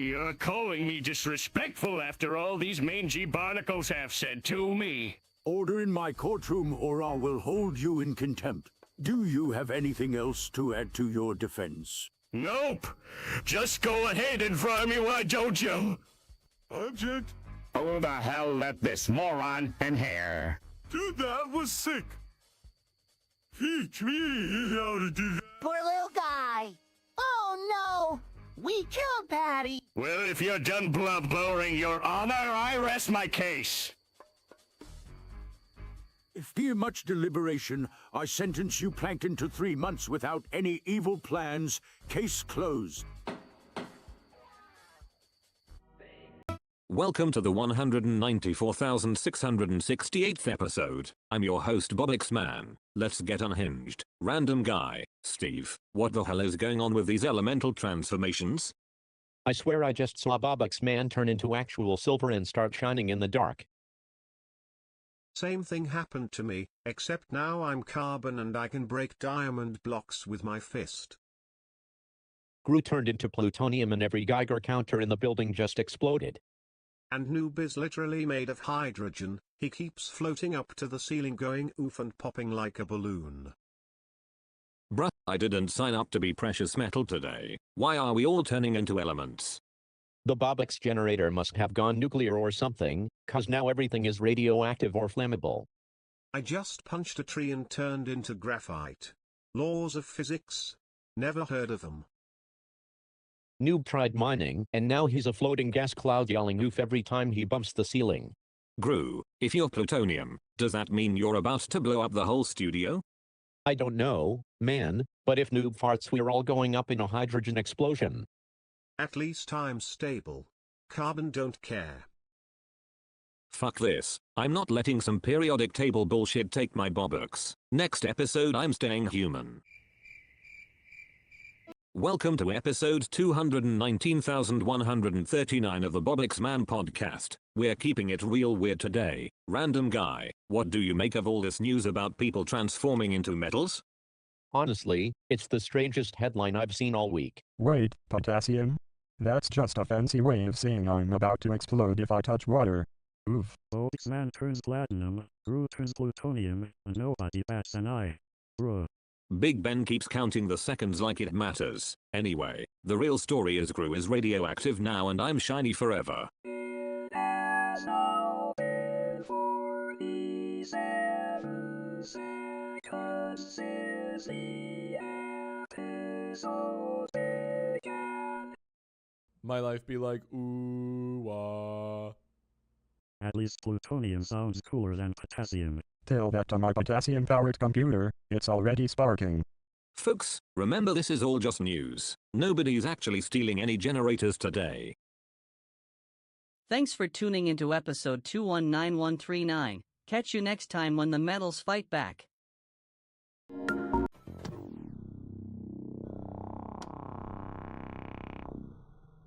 You're calling me disrespectful after all these mangy barnacles have said to me. Order in my courtroom or I will hold you in contempt. Do you have anything else to add to your defense? Nope. Just go ahead and fry me, why don't you? Object. Who the hell let this moron in here? Dude, that was sick. Teach me how to do that. Poor little guy. Oh no! We killed Patty! Well, if you're done blowing, Your Honor, I rest my case. After much deliberation, I sentence you, Plankton, to 3 months without any evil plans. Case closed. Welcome to the 194,668th episode. I'm your host Bobix Man. Let's get unhinged. Random guy. Steve, what the hell is going on with these elemental transformations? I swear I just saw Bobix Man turn into actual silver and start shining in the dark. Same thing happened to me, except now I'm carbon and I can break diamond blocks with my fist. Gru turned into plutonium and every Geiger counter in the building just exploded. And Noob is literally made of hydrogen, he keeps floating up to the ceiling going oof and popping like a balloon. Bruh, I didn't sign up to be precious metal today. Why are we all turning into elements? The Bobix generator must have gone nuclear or something, cause now everything is radioactive or flammable. I just punched a tree and turned into graphite. Laws of physics? Never heard of them. Noob tried mining, and now he's a floating gas cloud yelling oof every time he bumps the ceiling. Gru, if you're plutonium, does that mean you're about to blow up the whole studio? I don't know, man, but if Noob farts we're all going up in a hydrogen explosion. At least I'm stable. Carbon don't care. Fuck this. I'm not letting some periodic table bullshit take my Bobix. Next episode I'm staying human. Welcome to episode 219,139 of the Bobix Man podcast. We're keeping it real weird today. Random guy, what do you make of all this news about people transforming into metals? Honestly, it's the strangest headline I've seen all week. Wait, potassium? That's just a fancy way of saying I'm about to explode if I touch water. Oof. Bodix Man turns platinum, Gru turns plutonium, and nobody bats an eye. Bruh. Big Ben keeps counting the seconds like it matters. Anyway, the real story is Gru is radioactive now and I'm shiny forever. My life be like, ooh, ah. At least plutonium sounds cooler than potassium. Tell that to my potassium-powered computer, it's already sparking. Folks, remember this is all just news. Nobody's actually stealing any generators today. Thanks for tuning into episode 219139. Catch you next time when the metals fight back.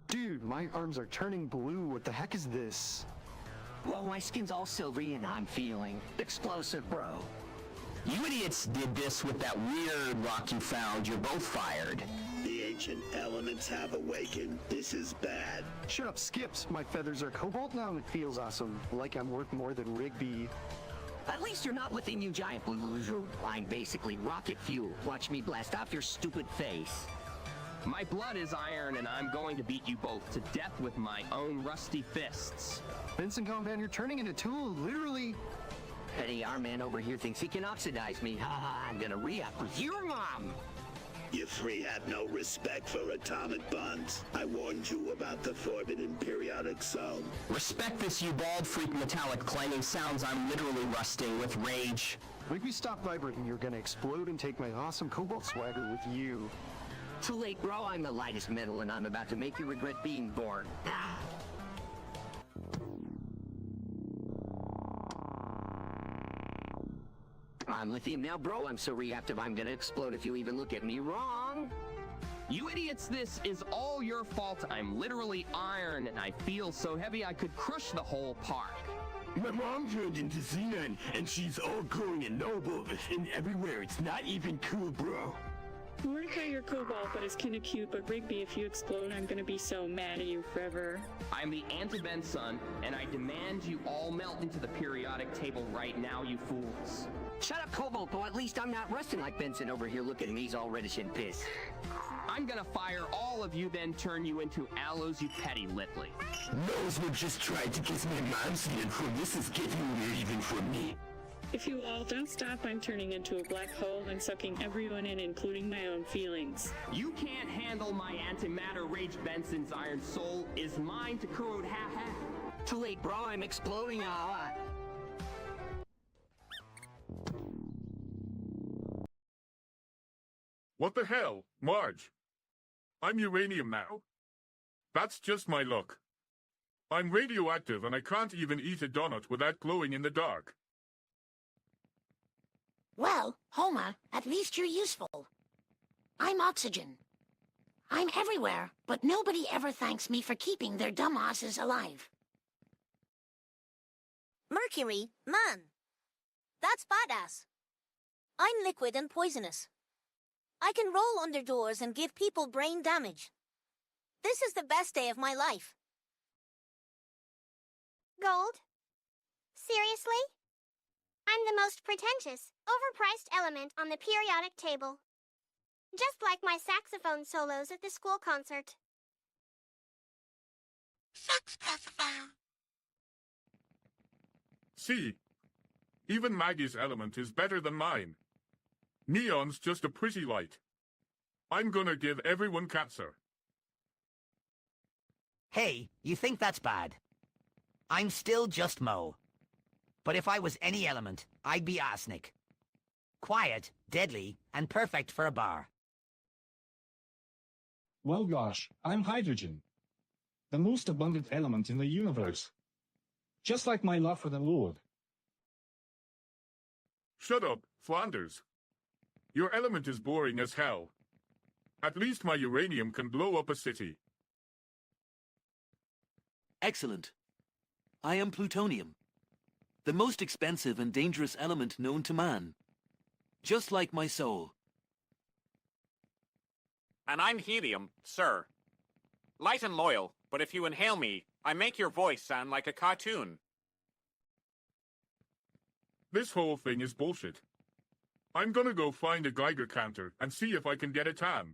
Dude, my arms are turning blue. What the heck is this? Well, my skin's all silvery and I'm feeling explosive, bro. You idiots did this with that weird rock you found. You're both fired. The ancient elements have awakened. This is bad. Shut up, Skips. My feathers are cobalt now and it feels awesome. Like I'm worth more than Rigby. At least you're not with a new giant blue. I'm basically rocket fuel. Watch me blast off your stupid face. My blood is iron, and I'm going to beat you both to death with my own rusty fists. Vincent Compan, you're turning into tool, literally. Hey, our man over here thinks he can oxidize me. Haha, I'm gonna re-up with your mom. You three have no respect for atomic bonds. I warned you about the forbidden periodic zone. Respect this, you bald freak metallic clanging sounds. I'm literally rusting with rage. Rigby, stop vibrating. You're gonna explode and take my awesome cobalt swagger with you. Too late, bro. I'm the lightest metal, and I'm about to make you regret being born. I'm lithium now, bro. I'm so reactive, I'm gonna explode if you even look at me wrong. You idiots, this is all your fault. I'm literally iron, and I feel so heavy I could crush the whole park. My mom turned into xenon, and she's all glowing and noble, and everywhere. It's not even cool, bro. Mordecai, you're cobalt, but it's kinda cute, but Rigby, if you explode, I'm gonna be so mad at you forever. I'm the Anti-Ben son, and I demand you all melt into the periodic table right now, you fools. Shut up, Cobalt, though. At least I'm not rusting like Benson over here. Look at him. He's all reddish and pissed. I'm gonna fire all of you, then turn you into aloes, you petty litley. Those who just tried to kiss my mom's hand from this is getting weird even for me. If you all don't stop, I'm turning into a black hole and sucking everyone in, including my own feelings. You can't handle my antimatter rage. Benson's iron soul is mine to corrode ha-ha. Too late, bro. I'm exploding. What the hell, Marge? I'm uranium now. That's just my luck. I'm radioactive and I can't even eat a donut without glowing in the dark. Well, Homer, at least you're useful. I'm oxygen. I'm everywhere, but nobody ever thanks me for keeping their dumbasses alive. Mercury, man. That's badass. I'm liquid and poisonous. I can roll under doors and give people brain damage. This is the best day of my life. Gold? Seriously? I'm the most pretentious, overpriced element on the periodic table. Just like my saxophone solos at the school concert. Saxophone. See, even Maggie's element is better than mine. Neon's just a pretty light. I'm gonna give everyone cancer. Hey, you think that's bad? I'm still just Mo. But if I was any element, I'd be arsenic. Quiet, deadly, and perfect for a bar. Well, gosh, I'm hydrogen. The most abundant element in the universe. Just like my love for the Lord. Shut up, Flanders. Your element is boring as hell. At least my uranium can blow up a city. Excellent. I am plutonium, the most expensive and dangerous element known to man. Just like my soul. And I'm helium, sir. light and loyal, but if you inhale me, I make your voice sound like a cartoon. This whole thing is bullshit. I'm gonna go find a Geiger counter and see if I can get a tan.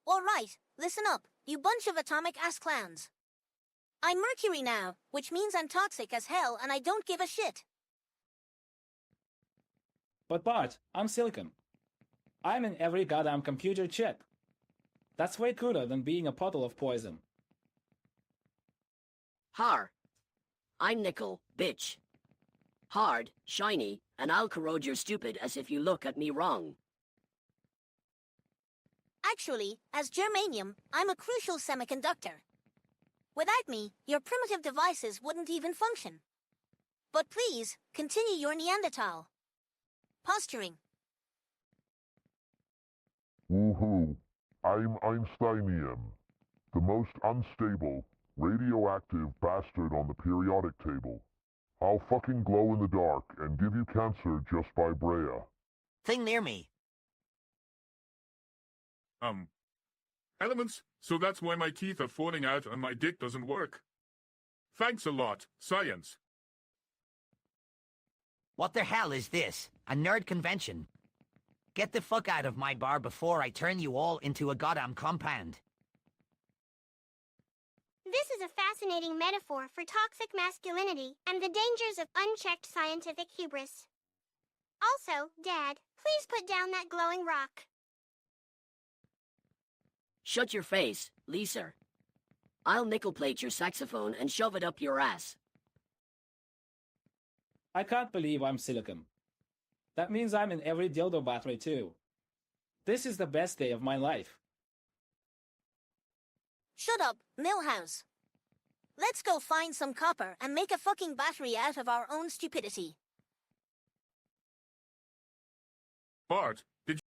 Alright, listen up, you bunch of atomic-ass clowns. I'm Mercury now, which means I'm toxic as hell and I don't give a shit. But Bart, I'm Silicon. I'm in every goddamn computer chip. That's way cooler than being a puddle of poison. Har. I'm Nickel, bitch. Hard, shiny, and I'll corrode your stupid as if you look at me wrong. Actually, as germanium, I'm a crucial semiconductor. Without me, your primitive devices wouldn't even function. But please, continue your Neanderthal. Posturing. Woohoo! I'm Einsteinium, the most unstable, radioactive bastard on the periodic table. I'll fucking glow in the dark and give you cancer just by Brea. Thing near me. Elements, so that's why my teeth are falling out and my dick doesn't work. Thanks a lot, science. What the hell is this? A nerd convention? Get the fuck out of my bar before I turn you all into a goddamn compound. This is a fascinating metaphor for toxic masculinity and the dangers of unchecked scientific hubris. Also, Dad, please put down that glowing rock. Shut your face, Lisa. I'll nickel plate your saxophone and shove it up your ass. I can't believe I'm Silicon. That means I'm in every dildo battery too. This is the best day of my life. Shut up, Milhouse. Let's go find some copper and make a fucking battery out of our own stupidity. Bart, did